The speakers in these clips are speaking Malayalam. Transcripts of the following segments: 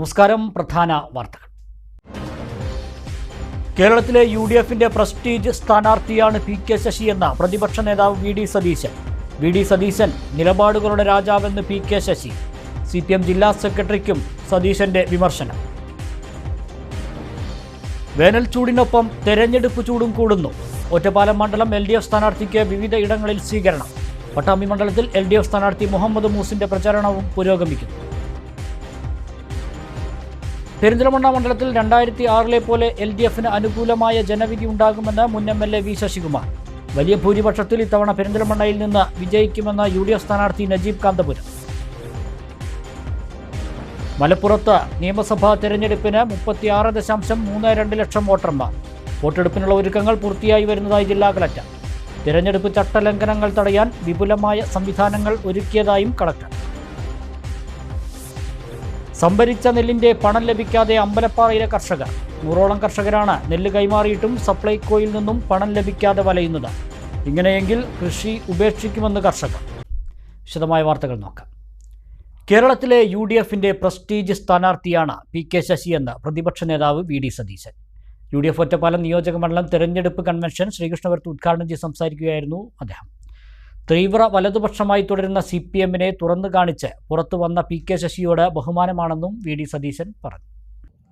നമസ്കാരം. പ്രധാന വാർത്തകൾ. കേരളത്തിലെ UDFന്റെ പ്രസ്റ്റീജ് സ്ഥാനാർത്ഥിയാണ് PK ശശി എന്ന പ്രതിപക്ഷ നേതാവ് വി ഡി സതീശൻ നിലപാടുകളുടെ രാജാവെന്ന് PK ശശി. CPM ജില്ലാ സെക്രട്ടറിക്കും സതീശന്റെ വിമർശനം. വേനൽ ചൂടിനൊപ്പം തെരഞ്ഞെടുപ്പ് ചൂടും കൂടുന്നു. ഒറ്റപ്പാലം മണ്ഡലം LDF സ്ഥാനാർത്ഥിക്ക് വിവിധ ഇടങ്ങളിൽ സ്വീകരണം. പട്ടാമ്പി മണ്ഡലത്തിൽ LDF സ്ഥാനാർത്ഥി മുഹമ്മദ് മൂസിന്റെ പ്രചാരണവും പുരോഗമിക്കുന്നു. പെരിന്തൽമണ്ണ മണ്ഡലത്തിൽ 2006 പോലെ LDFന് അനുകൂലമായ ജനവിധി ഉണ്ടാകുമെന്ന് മുൻ MLA വി ശശികുമാർ. വലിയ ഭൂരിപക്ഷത്തിൽ ഇത്തവണ പെരിന്തൽമണ്ണയിൽ നിന്ന് വിജയിക്കുമെന്ന UDF സ്ഥാനാർത്ഥി നജീബ് കാന്തപുരം. മലപ്പുറത്ത് നിയമസഭാ തെരഞ്ഞെടുപ്പിന് 36.32 ലക്ഷം വോട്ടർമാർ. വോട്ടെടുപ്പിനുള്ള ഒരുക്കങ്ങൾ പൂർത്തിയായി വരുന്നതായി ജില്ലാ കളക്ടർ. തെരഞ്ഞെടുപ്പ് ചട്ടലംഘനങ്ങൾ തടയാൻ വിപുലമായ സംവിധാനങ്ങൾ ഒരുക്കിയതായും കളക്ടർ. സംഭരിച്ച നെല്ലിന്റെ പണം ലഭിക്കാതെ അമ്പലപ്പാറയിലെ കർഷകർ. 100ഓളം കർഷകരാണ് നെല്ല് കൈമാറിയിട്ടും സപ്ലൈകോയിൽ നിന്നും പണം ലഭിക്കാതെ വലയുന്നത്. ഇങ്ങനെയെങ്കിൽ കൃഷി ഉപേക്ഷിക്കുമെന്ന് കർഷകർ. വിശദമായ വാർത്തകൾ നോക്കാം. കേരളത്തിലെ UDFന്റെ പ്രസ്റ്റീജ് സ്ഥാനാർത്ഥിയാണ് PK ശശി എന്ന് പ്രതിപക്ഷ നേതാവ് VD സതീശൻ. UDF ഒറ്റപ്പാലം നിയോജക മണ്ഡലം തെരഞ്ഞെടുപ്പ് കൺവെൻഷൻ ശ്രീകൃഷ്ണപുരത്ത് ഉദ്ഘാടനം ചെയ്ത് സംസാരിക്കുകയായിരുന്നു അദ്ദേഹം. തീവ്ര വലതുപക്ഷമായി തുടരുന്ന CPMനെ തുറന്നു കാണിച്ച് പുറത്തു വന്ന PK ശശിയോട് ബഹുമാനമാണെന്നും VD സതീശൻ പറഞ്ഞു.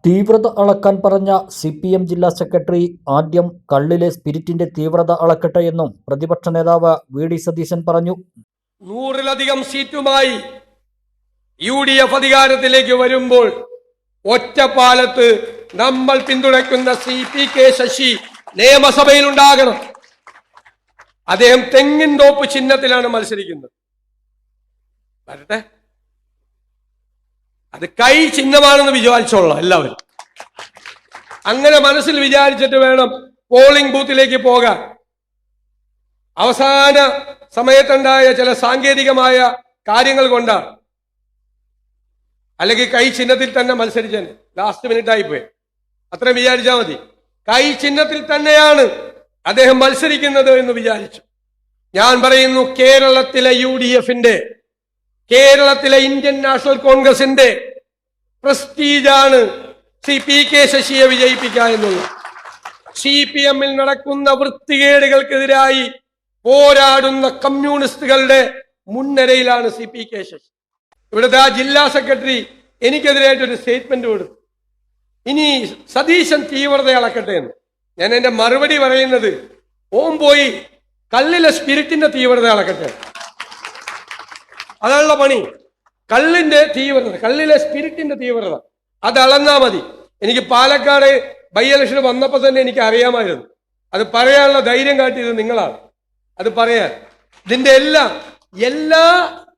തീവ്രത അളക്കാൻ പറഞ്ഞ CPM ജില്ലാ സെക്രട്ടറി ആദ്യം കള്ളിലെ സ്പിരിറ്റിന്റെ തീവ്രത അളക്കട്ടെ എന്നും പ്രതിപക്ഷ നേതാവ് VD സതീശൻ പറഞ്ഞു. 100-ലധികം സീറ്റുമായി UDF അധികാരത്തിലേക്ക് വരുമ്പോൾ ഒറ്റപ്പാലത്ത് നമ്മൾ പിന്തുണയ്ക്കുന്ന PK ശശി നിയമസഭയിൽ ഉണ്ടാകണം. അദ്ദേഹം തെങ്ങിൻ തോപ്പ് ചിഹ്നത്തിലാണ് മത്സരിക്കുന്നത്. വരട്ടെ, അത് കൈ ചിഹ്നമാണെന്ന് വിചാരിച്ചോളാം എല്ലാവരും. അങ്ങനെ മനസ്സിൽ വിചാരിച്ചിട്ട് വേണം പോളിംഗ് ബൂത്തിലേക്ക് പോകാൻ. അവസാന സമയത്തുണ്ടായ ചില സാങ്കേതികമായ കാര്യങ്ങൾ കൊണ്ടാണ്, അല്ലെങ്കിൽ കൈ ചിഹ്നത്തിൽ തന്നെ മത്സരിച്ചാൽ ലാസ്റ്റ് മിനിറ്റ് ആയിപ്പോയി. അത്രയും വിചാരിച്ചാൽ മതി. കൈ ചിഹ്നത്തിൽ തന്നെയാണ് അദ്ദേഹം മത്സരിക്കുന്നത് എന്ന് വിചാരിച്ചു. ഞാൻ പറയുന്നു, കേരളത്തിലെ UDFന്റെ, കേരളത്തിലെ ഇന്ത്യൻ നാഷണൽ കോൺഗ്രസിന്റെ പ്രസ്റ്റീജാണ് PK ശശിയെ വിജയിപ്പിക്കുക എന്നുള്ളത്. CPMൽ നടക്കുന്ന വൃത്തികേടുകൾക്കെതിരായി പോരാടുന്ന കമ്മ്യൂണിസ്റ്റുകളുടെ മുൻനിരയിലാണ് PK ശശി. ഇവിടുത്തെ ആ ജില്ലാ സെക്രട്ടറി എനിക്കെതിരായിട്ടൊരു സ്റ്റേറ്റ്മെന്റ് കൊടുത്തു, ഇനി സതീശൻ തീവ്രത അളക്കട്ടെ എന്ന്. ഞാൻ എന്റെ മറുപടി പറയുന്നത്, ഓം പോയി കള്ളിലെ സ്പിരിറ്റിന്റെ തീവ്രത അളക്കട്ടെ. അതാണുള്ള പണി. കള്ളിന്റെ തീവ്രത, കള്ളിലെ സ്പിരിറ്റിന്റെ തീവ്രത അത് അളന്നാ മതി. എനിക്ക് പാലക്കാട് ബൈ ഇലക്ഷൻ വന്നപ്പോൾ തന്നെ എനിക്ക് അറിയാമായിരുന്നു. അത് പറയാനുള്ള ധൈര്യം കാട്ടിയത് നിങ്ങളാണ്. അത് പറയാൻ ഇതിന്റെ എല്ലാ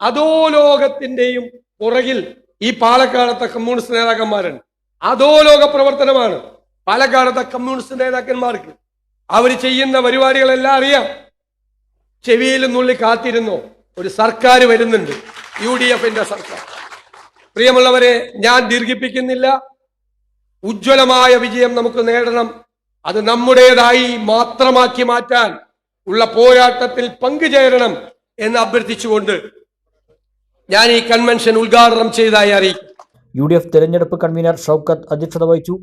അധോലോകത്തിന്റെയും പുറകിൽ ഈ പാലക്കാടത്തെ കമ്മ്യൂണിസ്റ്റ് നേതാക്കന്മാരുണ്ട്. അധോലോക പ്രവർത്തനമാണ് പാലക്കാടത്തെ കമ്മ്യൂണിസ്റ്റ് നേതാക്കന്മാർക്ക്. അവർ ചെയ്യുന്ന പരിപാടികളെല്ലാം അറിയാം. ചെവിയിൽ നുള്ളി കാത്തിരുന്നോ, ഒരു സർക്കാർ വരുന്നുണ്ട്, UDFന്റെ സർക്കാർ. പ്രിയമുള്ളവരെ, ഞാൻ ദീർഘിപ്പിക്കുന്നില്ല. ഉജ്ജ്വലമായ വിജയം നമുക്ക് നേടണം. അത് നമ്മുടേതായി മാത്രമാക്കി മാറ്റാൻ ഉള്ള പോരാട്ടത്തിൽ പങ്കുചേരണം എന്ന് അഭ്യർത്ഥിച്ചുകൊണ്ട് ഞാൻ ഈ കൺവെൻഷൻ ഉദ്ഘാടനം ചെയ്തതായി അറിയിക്കും. UDF തെരഞ്ഞെടുപ്പ് കൺവീനർ ഷൗക്കത്ത് അധ്യക്ഷത വഹിച്ചു.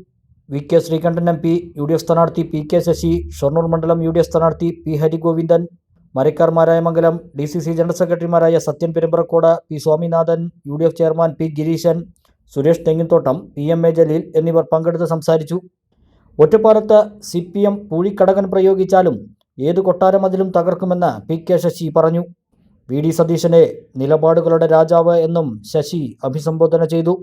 VK ശ്രീകണ്ഠൻ MP, UDF സ്ഥാനാർത്ഥി PK ശശി, ഷൊർണൂർ മണ്ഡലം UDF സ്ഥാനാർത്ഥി P Harigovindan, Marakkar Marayamangalam DCC general സെക്രട്ടറിമാരായ Sathyan Perumbarakode, P Swaminathan, UDF chairman P Gireesan, Suresh Thenginthottam, PMA Jaleel എന്നിവർ പങ്കെടുത്ത് സംസാരിച്ചു. ഒറ്റപ്പാലത്ത് CPM പൂഴിക്കടകൻ പ്രയോഗിച്ചാലും ഏത് കൊട്ടാരമതിലും തകർക്കുമെന്ന് PK ശശി പറഞ്ഞു. VD സതീശനെ നിലപാടുകളുടെ രാജാവ് എന്നും ശശി അഭിസംബോധന ചെയ്തു.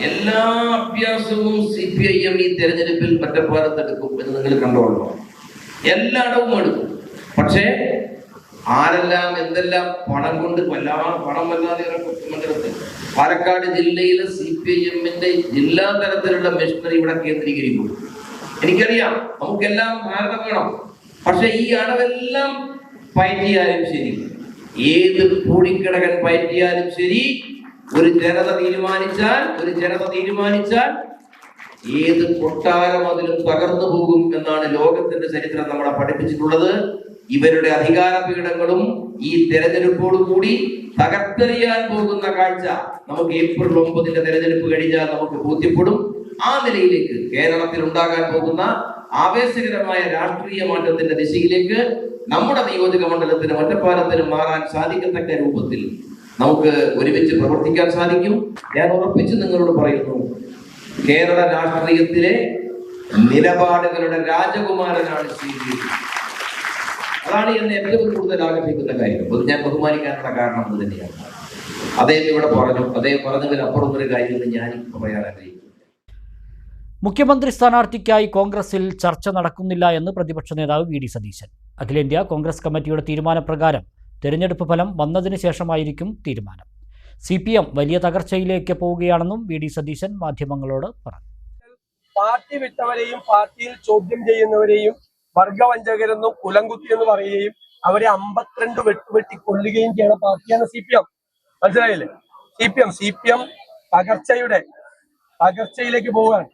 എല്ലാ അഭ്യാസവും CPIM ഈ തെരഞ്ഞെടുപ്പിൽ ഒറ്റപ്പാലത്തെടുക്കും എന്ന് നിങ്ങൾ കണ്ടോളൂ. എല്ലായിടവും എടുക്കും. പക്ഷേ ആരെല്ലാം എന്തെല്ലാം പണം കൊണ്ട് പണം വല്ലാതെ മണ്ഡലത്തിൽ പാലക്കാട് ജില്ലയിലെ CPIMന്റെ ജില്ലാ തലത്തിലുള്ള മെഷീനറി ഇവിടെ കേന്ദ്രീകരിക്കും. എനിക്കറിയാം, നമുക്കെല്ലാം ധാരണ വേണം. പക്ഷെ ഈ അടവെല്ലാം പയറ്റിയാലും ശരി, ഏത് പൂഴിക്കടകൻ പയറ്റിയാലും ശരി, ഒരു ജനത തീരുമാനിച്ചാൽ ഏത് കൊട്ടാരം അതിലും തകർന്നു പോകും എന്നാണ് ലോകത്തിന്റെ ചരിത്രം നമ്മളെ പഠിപ്പിച്ചിട്ടുള്ളത്. ഇവരുടെ അധികാര പീഠങ്ങളും ഈ തെരഞ്ഞെടുപ്പോടുകൂടി തകർത്തെറിയാൻ പോകുന്ന കാഴ്ച നമുക്ക് ഏപ്രിൽ 9 തെരഞ്ഞെടുപ്പ് കഴിഞ്ഞാൽ നമുക്ക് ബോധ്യപ്പെടും. ആ നിലയിലേക്ക് കേരളത്തിൽ ഉണ്ടാകാൻ പോകുന്ന ആവേശകരമായ രാഷ്ട്രീയ മാറ്റത്തിന്റെ ദിശയിലേക്ക് നമ്മുടെ നിയോജക മണ്ഡലത്തിനും ഒറ്റപ്പാലത്തിനും മാറാൻ സാധിക്കത്തക്ക രൂപത്തിൽ നമുക്ക് ഒരുമിച്ച് പ്രവർത്തിക്കാൻ സാധിക്കും. ഞാൻ ഉറപ്പിച്ച് നിങ്ങളോട് പറയുന്നു, കേരള രാഷ്ട്രീയത്തിലെ നിലപാടുകളുടെ രാജകുമാരനാണ് ശ്രീ. അതാണ് എന്നെ ഏറ്റവും കൂടുതൽ ആകർഷിക്കുന്ന കാര്യം. അത് ഞാൻ ബഹുമാനിക്കാനുള്ള കാരണം അത് തന്നെയാണ്. അദ്ദേഹം ഇവിടെ പറഞ്ഞു, അദ്ദേഹം പറഞ്ഞതിലപ്പുറം ഒരു കാര്യം ഞാൻ പറയാൻ ആഗ്രഹിക്കുന്നു. മുഖ്യമന്ത്രി സ്ഥാനാർത്ഥിക്കായി കോൺഗ്രസിൽ ചർച്ച നടക്കുന്നില്ല എന്ന് പ്രതിപക്ഷ നേതാവ് വി ഡി സതീശൻ. അഖിലേന്ത്യാ കോൺഗ്രസ് കമ്മിറ്റിയുടെ തീരുമാനപ്രകാരം തെരഞ്ഞെടുപ്പ് ഫലം വന്നതിന് ശേഷമായിരിക്കും തീരുമാനം. CPM വലിയ തകർച്ചയിലേക്ക് പോവുകയാണെന്നും വി ഡി സതീശൻ മാധ്യമങ്ങളോട് പറഞ്ഞു. പാർട്ടി വിട്ടവരെയും പാർട്ടിയിൽ ചോദ്യം ചെയ്യുന്നവരെയും വർഗവഞ്ചകരെന്നും കുലംകുത്തി എന്ന് പറയുകയും അവരെ 52 വെട്ടുവെട്ടി കൊല്ലുകയും ചെയ്യുന്ന പാർട്ടിയാണ് CPM. മനസ്സിലായില്ലേ? CPM തകർച്ചയിലേക്ക് പോവുകയാണ്.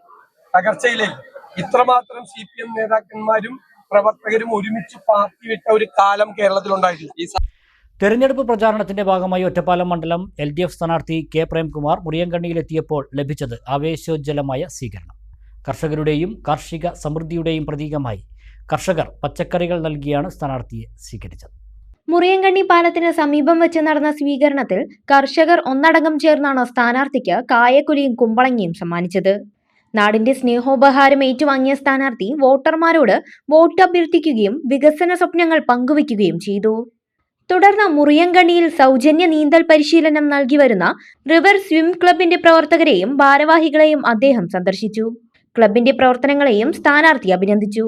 തകർച്ചയിലേക്ക് ഇത്രമാത്രം CPM നേതാക്കന്മാരും പ്രവർത്തകരും ഒരുമിച്ച് പാർട്ടി വിട്ട ഒരു കാലം കേരളത്തിലുണ്ടായിട്ടില്ല. തെരഞ്ഞെടുപ്പ് പ്രചാരണത്തിന്റെ ഭാഗമായി ഒറ്റപ്പാലം മണ്ഡലം LDF സ്ഥാനാർത്ഥി K പ്രേംകുമാർ മുറിയങ്കണ്ണിയിലെത്തിയപ്പോൾ ലഭിച്ചത് ആവേശോജ്വലമായ സ്വീകരണം. കർഷകരുടെയും കാർഷിക സമൃദ്ധിയുടെയും പ്രതീകമായി കർഷകർ പച്ചക്കറികൾ നൽകിയാണ് സ്ഥാനാർത്ഥിയെ സ്വീകരിച്ചത്. മുറിയങ്കണ്ണി പാലത്തിന് സമീപം വെച്ച് നടന്ന സ്വീകരണത്തിൽ കർഷകർ ഒന്നടങ്കം ചേർന്നാണ് സ്ഥാനാർത്ഥിക്ക് കായക്കുലിയും കുമ്പളങ്ങിയും സമ്മാനിച്ചത്. നാടിന്റെ സ്നേഹോപഹാരം ഏറ്റുവാങ്ങിയ സ്ഥാനാർത്ഥി വോട്ടർമാരോട് വോട്ട് അഭ്യർത്ഥിക്കുകയും വികസന സ്വപ്നങ്ങൾ പങ്കുവയ്ക്കുകയും ചെയ്തു. തുടർന്ന് മുറിയങ്കണ്ണിയിൽ സൗജന്യ നീന്തൽ പരിശീലനം നൽകി വരുന്ന റിവർ സ്വിം ക്ലബിന്റെ പ്രവർത്തകരെയും ഭാരവാഹികളെയും അദ്ദേഹം സന്ദർശിച്ചു. ക്ലബിന്റെ പ്രവർത്തനങ്ങളെയും സ്ഥാനാർത്ഥി അഭിനന്ദിച്ചു.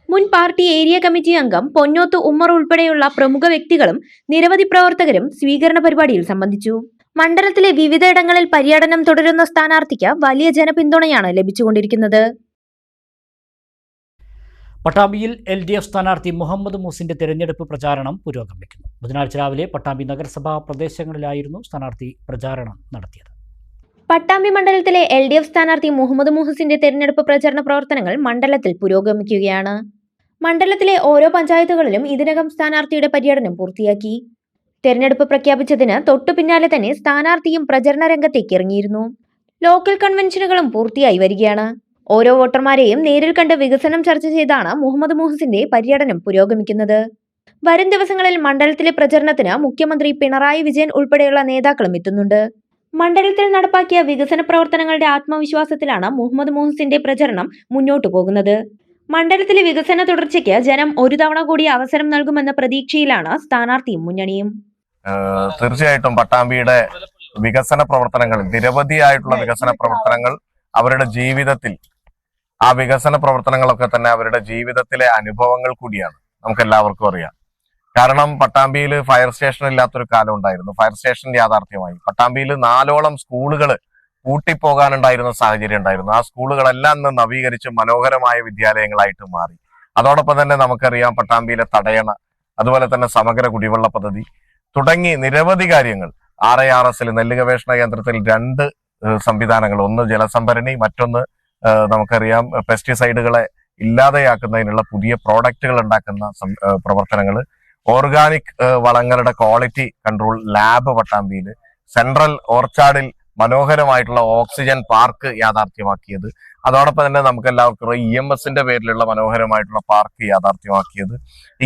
മുൻ പാർട്ടി ഏരിയ കമ്മിറ്റി അംഗം പൊന്നോത്ത് ഉമ്മർ ഉൾപ്പെടെയുള്ള പ്രമുഖ വ്യക്തികളും നിരവധി പ്രവർത്തകരും സ്വീകരണ പരിപാടിയിൽ സംബന്ധിച്ചു. മണ്ഡലത്തിലെ വിവിധയിടങ്ങളിൽ പര്യടനം തുടരുന്ന സ്ഥാനാർത്ഥിക്ക് വലിയ ജനപിന്തുണയാണ് ലഭിച്ചുകൊണ്ടിരിക്കുന്നത്. പട്ടാമ്പിയിൽ LDF സ്ഥാനാർത്ഥി മുഹമ്മദ് മൂസിന്റെ തെരഞ്ഞെടുപ്പ് പ്രചാരണം പുരോഗമിക്കുന്നു. ബുധനാഴ്ച രാവിലെ പട്ടാമ്പി നഗരസഭാ പ്രദേശങ്ങളിലായിരുന്നു സ്ഥാനാർത്ഥി പ്രചാരണം നടത്തിയത്. പട്ടാമ്പി മണ്ഡലത്തിലെ LDF സ്ഥാനാർത്ഥി മുഹമ്മദ് മുഹസിന്റെ തെരഞ്ഞെടുപ്പ് പ്രചാരണ പ്രവർത്തനങ്ങൾ മണ്ഡലത്തിൽ പുരോഗമിക്കുകയാണ്. മണ്ഡലത്തിലെ ഓരോ പഞ്ചായത്തുകളിലും ഇതിനകം സ്ഥാനാർത്ഥിയുടെ പര്യടനം പൂർത്തിയാക്കി. തെരഞ്ഞെടുപ്പ് പ്രഖ്യാപിച്ചതിന് തൊട്ടു പിന്നാലെ തന്നെ സ്ഥാനാർത്ഥിയും പ്രചരണ രംഗത്തേക്ക് ഇറങ്ങിയിരുന്നു. ലോക്കൽ കൺവെൻഷനുകളും പൂർത്തിയായി വരികയാണ്. ഓരോ വോട്ടർമാരെയും നേരിൽ കണ്ട് വികസനം ചർച്ച ചെയ്താണ് മുഹമ്മദ് മുഹസിന്റെ പര്യടനം പുരോഗമിക്കുന്നത്. വരും ദിവസങ്ങളിൽ മണ്ഡലത്തിലെ പ്രചരണത്തിന് മുഖ്യമന്ത്രി പിണറായി വിജയൻ ഉൾപ്പെടെയുള്ള നേതാക്കളും എത്തുന്നുണ്ട്. മണ്ഡലത്തിൽ നടപ്പാക്കിയ വികസന പ്രവർത്തനങ്ങളുടെ ആത്മവിശ്വാസത്തിലാണ് മുഹമ്മദ് മുഹസിന്റെ പ്രചരണം മുന്നോട്ടു പോകുന്നത്. മണ്ഡലത്തിലെ വികസന തുടർച്ചയ്ക്ക് ജനം ഒരു തവണ കൂടി അവസരം നൽകുമെന്ന പ്രതീക്ഷയിലാണ് സ്ഥാനാർത്ഥിയും മുന്നണിയും. തീർച്ചയായിട്ടും പട്ടാമ്പിയുടെ വികസന പ്രവർത്തനങ്ങൾ, നിരവധിയായിട്ടുള്ള വികസന പ്രവർത്തനങ്ങൾ അവരുടെ ജീവിതത്തിൽ, ആ വികസന പ്രവർത്തനങ്ങളൊക്കെ തന്നെ അവരുടെ ജീവിതത്തിലെ അനുഭവങ്ങൾ കൂടിയാണ്. നമുക്ക് എല്ലാവർക്കും അറിയാം. കാരണം പട്ടാമ്പിയിൽ ഫയർ സ്റ്റേഷൻ ഇല്ലാത്തൊരു കാലം ഉണ്ടായിരുന്നു. ഫയർ സ്റ്റേഷൻ യാഥാർത്ഥ്യമായി. പട്ടാമ്പിയിൽ 4ഓളം സ്കൂളുകൾ പൂട്ടിപ്പോകാനുണ്ടായിരുന്ന സാഹചര്യം ഉണ്ടായിരുന്നു. ആ സ്കൂളുകളെല്ലാം ഇന്ന് നവീകരിച്ച് മനോഹരമായ വിദ്യാലയങ്ങളായിട്ട് മാറി. അതോടൊപ്പം തന്നെ നമുക്കറിയാം പട്ടാമ്പിയിലെ തടയണ, അതുപോലെ തന്നെ സമഗ്ര കുടിവെള്ള പദ്ധതി തുടങ്ങി നിരവധി കാര്യങ്ങൾ. RIRS നെല്ല് ഗവേഷണ കേന്ദ്രത്തിൽ 2 സംവിധാനങ്ങൾ, ഒന്ന് ജലസംഭരണി, മറ്റൊന്ന് നമുക്കറിയാം പെസ്റ്റിസൈഡുകളെ ഇല്ലാതെയാക്കുന്നതിനുള്ള പുതിയ പ്രോഡക്റ്റുകൾ ഉണ്ടാക്കുന്ന പ്രവർത്തനങ്ങൾ, ഓർഗാനിക് വളങ്ങളുടെ ക്വാളിറ്റി കൺട്രോൾ ലാബ് പട്ടാമ്പിയിൽ, സെൻട്രൽ ഓർച്ചാർഡിൽ മനോഹരമായിട്ടുള്ള ഓക്സിജൻ പാർക്ക് യാഥാർത്ഥ്യമാക്കിയത്, അതോടൊപ്പം തന്നെ നമുക്ക് എല്ലാവർക്കും EMSന്റെ പേരിലുള്ള മനോഹരമായിട്ടുള്ള പാർക്ക് യാഥാർത്ഥ്യമാക്കിയത്.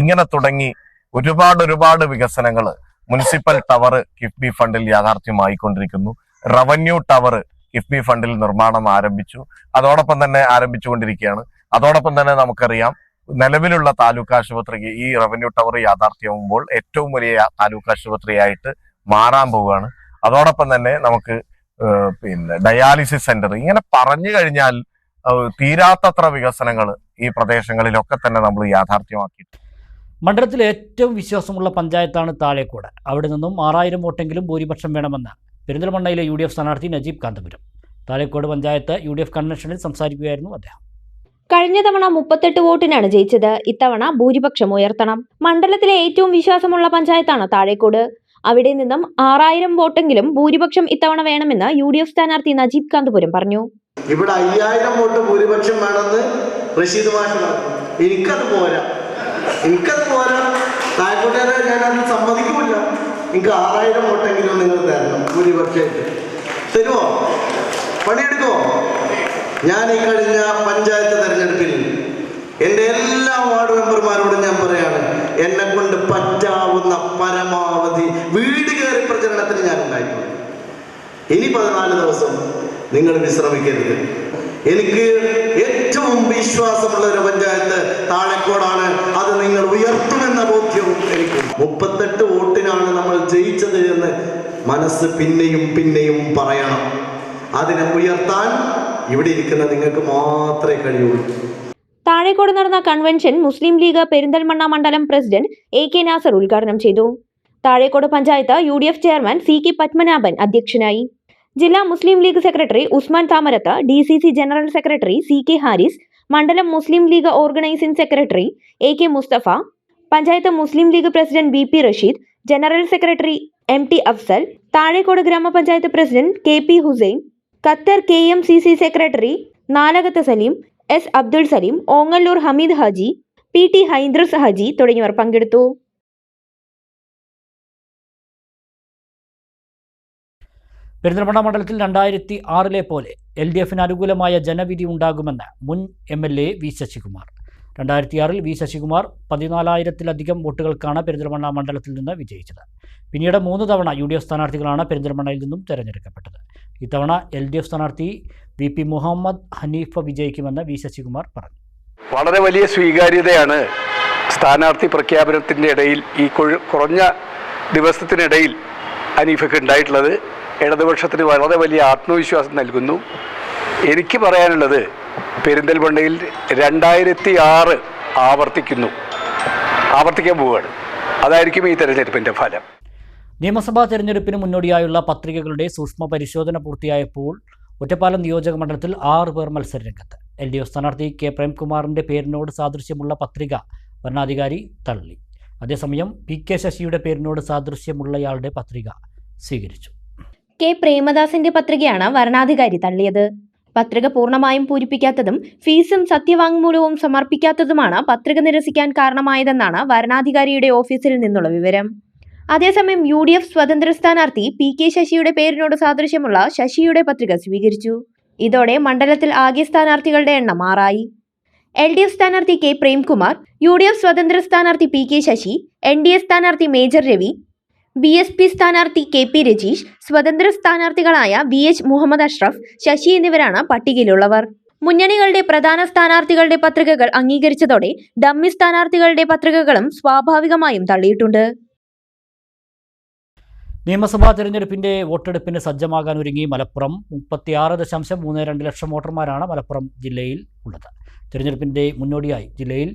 ഇങ്ങനെ തുടങ്ങി ഒരുപാട് വികസനങ്ങൾ. മുനിസിപ്പൽ ടവർ കിഫ്ബി ഫണ്ടിൽ യാഥാർത്ഥ്യമായിക്കൊണ്ടിരിക്കുന്നു. റവന്യൂ ടവർ കിഫ്ബി ഫണ്ടിൽ നിർമ്മാണം ആരംഭിച്ചു. അതോടൊപ്പം തന്നെ ആരംഭിച്ചുകൊണ്ടിരിക്കുകയാണ്. അതോടൊപ്പം തന്നെ നമുക്കറിയാം നിലവിലുള്ള താലൂക്ക് ആശുപത്രിക്ക് ഈ റവന്യൂ ടവർ യാഥാർത്ഥ്യമാകുമ്പോൾ ഏറ്റവും വലിയ താലൂക്ക് ആശുപത്രിയായിട്ട് മാറാൻ പോവുകയാണ്. അതോടൊപ്പം തന്നെ നമുക്ക് ഡയാലിസിസ് സെന്റർ, ഇങ്ങനെ പറഞ്ഞു കഴിഞ്ഞാൽ തീരാത്തത്ര വികസനങ്ങൾ ഈ പ്രദേശങ്ങളിലൊക്കെ തന്നെ നമ്മൾ യാഥാർത്ഥ്യമാക്കി. മണ്ഡലത്തിലെ ഏറ്റവും വിശ്വാസമുള്ള പഞ്ചായത്താണ് താഴേക്കോട്. അവിടെ നിന്നും 6000 വോട്ടെങ്കിലും ഭൂരിപക്ഷം വേണമെന്ന് പെരിന്തൽമണ്ണയിലെ UDF സ്ഥാനാർത്ഥി നജീബ് കാന്തപുരം. താഴേക്കോട് പഞ്ചായത്ത് UDF കൺവെൻഷനിൽ സംസാരിക്കുകയായിരുന്നു അദ്ദേഹം. കഴിഞ്ഞ തവണ 38 വോട്ടിനാണ് ജയിച്ചത്. ഇത്തവണ ഭൂരിപക്ഷം ഉയർത്തണം. മണ്ഡലത്തിലെ ഏറ്റവും വിശ്വാസമുള്ള പഞ്ചായത്താണ് താഴേക്കോട്. അവിടെ നിന്നും 6000 വോട്ടെങ്കിലും ഭൂരിപക്ഷം ഇത്തവണ വേണമെന്ന് UDF സ്ഥാനാർത്ഥി നജീബ് കാന്തപുരം പറഞ്ഞു. ഇവിടെ 5000 വോട്ട് ഭൂരിപക്ഷം വേണമെന്ന് റഷീദ് മാഷ് പറഞ്ഞു. എനിക്കത് പോരാ. ആയിക്കോട്ടെ, ഞാനത് സമ്മതിക്കുമില്ല. എനിക്ക് 6000 വോട്ടെങ്കിലും നിങ്ങൾ തരണം, ഭൂരിപക്ഷമായിട്ട്. തരുമോ? പണിയെടുക്കുമോ? ഞാൻ ഈ കഴിഞ്ഞ പഞ്ചായത്ത് തെരഞ്ഞെടുപ്പിൽ എൻ്റെ എല്ലാ വാർഡ് മെമ്പർമാരോടും ഞാൻ പറയാണ്, എന്നെ കൊണ്ട് പറ്റാവുന്ന പരമാവധി വീട് കയറി പ്രചരണത്തിന് ഞാൻ ഉണ്ടായിട്ടുണ്ട്. ഇനി 14 ദിവസം നിങ്ങൾ വിശ്രമിക്കരുത്. എനിക്ക് ഏറ്റവും വിശ്വാസമുള്ള ഒരു പഞ്ചായത്ത് താഴെക്കോടാണ്. അത് നിങ്ങൾ ഉയർത്തുമെന്ന ബോധ്യവും എനിക്ക്. 38 വോട്ടിനാണ് നമ്മൾ ജയിച്ചത് എന്ന് മനസ്സ് പിന്നെയും പിന്നെയും പറയണം. അതിനെ ഉയർത്താൻ ഇവിടെ ഇരിക്കുന്ന നിങ്ങൾക്ക് മാത്രമേ കഴിയുള്ളൂ. താഴേക്കോട് നടന്ന കൺവെൻഷൻ മുസ്ലിം ലീഗ് പെരിന്തൽമണ്ണ മണ്ഡലം പ്രസിഡന്റ് AK നാസർ ഉദ്ഘാടനം ചെയ്തു. Thazhekode panchayat UDF chairman CK Padmanabhan അധ്യക്ഷനായി. ജില്ലാ Muslim League secretary Usman Thamarath, DCC general secretary CK Haris, മണ്ഡലം Muslim League organising secretary AK Mustafa, panchayat Muslim League president BP Rasheed, general secretary MT Afsal, Thazhekode ഗ്രാമപഞ്ചായത്ത് president KP Hussain, Qatar KMCC secretary Nalakath Saleem, S Abdul Saleem, Ongallur Hameed Haji, PT ഹൈന്ദ്രസ് ഹാജി തുടങ്ങിയവർ പങ്കെടുത്തു. പെരിന്തൽമണ്ണ മണ്ഡലത്തിൽ 2006 പോലെ LDFന് അനുകൂലമായ ജനവിധി ഉണ്ടാകുമെന്ന് മുൻ MLA V Sasikumar. 2006 V Sasikumar 14,000-ലധികം വോട്ടുകൾക്കാണ് പെരിന്തൽമണ്ണ മണ്ഡലത്തിൽ നിന്ന് വിജയിച്ചത്. പിന്നീട് 3 തവണ UDF സ്ഥാനാർത്ഥികളാണ് പെരിന്തൽമണ്ണയിൽ നിന്നും തെരഞ്ഞെടുക്കപ്പെട്ടത്. ഇത്തവണ LDF സ്ഥാനാർത്ഥി VP മുഹമ്മദ് ഹനീഫ വിജയിക്കുമെന്ന് വി ശശികുമാർ പറഞ്ഞു. വളരെ വലിയ സ്വീകാര്യതയാണ് സ്ഥാനാർത്ഥി പ്രഖ്യാപനത്തിൻ്റെ ഇടയിൽ, ഈ കുറഞ്ഞ ദിവസത്തിനിടയിൽ ഹനീഫയ്ക്ക് ഉണ്ടായിട്ടുള്ളത്. ഇടതുപക്ഷത്തിന് വളരെ വലിയ ആത്മവിശ്വാസം നൽകുന്നു. എനിക്ക് പറയാനുള്ളത്, പെരിന്തൽമണ്ണയിൽ 2006 ആവർത്തിക്കാൻ പോവുകയാണ്. അതായിരിക്കും ഈ തെരഞ്ഞെടുപ്പിൻ്റെ ഫലം. നിയമസഭാ തെരഞ്ഞെടുപ്പിന് മുന്നോടിയായുള്ള പത്രികകളുടെ സൂക്ഷ്മ പരിശോധന പൂർത്തിയായപ്പോൾ ഒറ്റപ്പാലം നിയോജക മണ്ഡലത്തിൽ 6 പേർ മത്സരരംഗത്ത്. LDF സ്ഥാനാർത്ഥി K പ്രേംകുമാറിൻ്റെ പേരിനോട് സാദൃശ്യമുള്ള പത്രിക വരണാധികാരി തള്ളി. അതേസമയം PK ശശിയുടെ പേരിനോട് സാദൃശ്യമുള്ളയാളുടെ പത്രിക സ്വീകരിച്ചു. K പ്രേമദാസിന്റെ പത്രികയാണ് വരണാധികാരി തള്ളിയത്. പത്രിക പൂർണ്ണമായും പൂരിപ്പിക്കാത്തതും ഫീസും സത്യവാങ്മൂലവും സമർപ്പിക്കാത്തതുമാണ് പത്രിക നിരസിക്കാൻ കാരണമായതെന്നാണ് വരണാധികാരിയുടെ ഓഫീസിൽ നിന്നുള്ള വിവരം. അതേസമയം UDF സ്വതന്ത്ര സ്ഥാനാർത്ഥി PK ശശിയുടെ പേരിനോട് സാദൃശ്യമുള്ള ശശിയുടെ പത്രിക സ്വീകരിച്ചു. ഇതോടെ മണ്ഡലത്തിൽ ആകെ സ്ഥാനാർത്ഥികളുടെ എണ്ണം 6ആയി. LDF സ്ഥാനാർത്ഥി K പ്രേംകുമാർ, UDF സ്വതന്ത്ര സ്ഥാനാർത്ഥി PK ശശി, NDA സ്ഥാനാർത്ഥി മേജർ രവി, BSP സ്ഥാനാർത്ഥി KP രജീഷ്, സ്വതന്ത്ര സ്ഥാനാർത്ഥികളായ BH മുഹമ്മദ് അഷ്റഫ്, ശശി എന്നിവരാണ് പട്ടികയിലുള്ളവർ. മുന്നണികളുടെ പ്രധാന സ്ഥാനാർത്ഥികളുടെ പത്രികകൾ അംഗീകരിച്ചതോടെ ഡമ്മി സ്ഥാനാർത്ഥികളുടെ പത്രികകളും സ്വാഭാവികമായും തള്ളിയിട്ടുണ്ട്. നിയമസഭാ തെരഞ്ഞെടുപ്പിന്റെ വോട്ടെടുപ്പിന് സജ്ജമാകാൻ ഒരുങ്ങി മലപ്പുറം. 36.32 ലക്ഷം വോട്ടർമാരാണ് മലപ്പുറം ജില്ലയിൽ ഉള്ളത്. തെരഞ്ഞെടുപ്പിന്റെ മുന്നോടിയായി ജില്ലയിൽ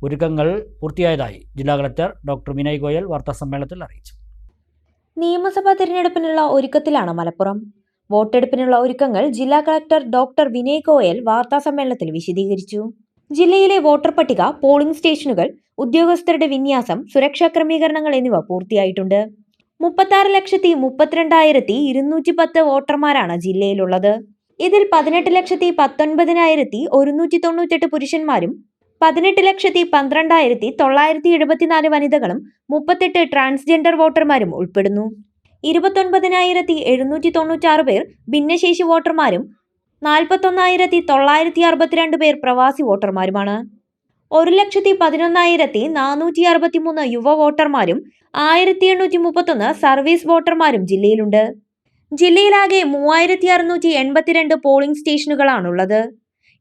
ഒരുക്കങ്ങൾ പൂർത്തിയായതായി ജില്ലാ കളക്ടർ ഡോക്ടർ വിനയ് ഗോയൽ വാർത്താസമ്മേളനത്തിൽ അറിയിച്ചു. നിയമസഭാ തെരഞ്ഞെടുപ്പിനുള്ള ഒരുക്കത്തിലാണ് മലപ്പുറം. വോട്ടെടുപ്പിനുള്ള ഒരുക്കങ്ങൾ ജില്ലാ കളക്ടർ ഡോക്ടർ വിനയ് ഗോയൽ വാർത്താസമ്മേളനത്തിൽ വിശദീകരിച്ചു. ജില്ലയിലെ വോട്ടർ പട്ടിക, പോളിംഗ് സ്റ്റേഷനുകൾ, ഉദ്യോഗസ്ഥരുടെ വിന്യാസം, സുരക്ഷാ ക്രമീകരണങ്ങൾ എന്നിവ പൂർത്തിയായിട്ടുണ്ട്. 36,32,210 വോട്ടർമാരാണ് ജില്ലയിലുള്ളത്. ഇതിൽ 18,19,198 പുരുഷന്മാരും 18,12,974 വനിതകളും 38 ട്രാൻസ്ജെൻഡർ വോട്ടർമാരും ഉൾപ്പെടുന്നു. 29,796 പേർ ഭിന്നശേഷി വോട്ടർമാരും 41,962 പേർ പ്രവാസി വോട്ടർമാരുമാണ്. 1,11,463 യുവ വോട്ടർമാരും 1,831 സർവീസ് വോട്ടർമാരും ജില്ലയിലുണ്ട്. ജില്ലയിലാകെ 3,682 പോളിംഗ് സ്റ്റേഷനുകളാണുള്ളത്.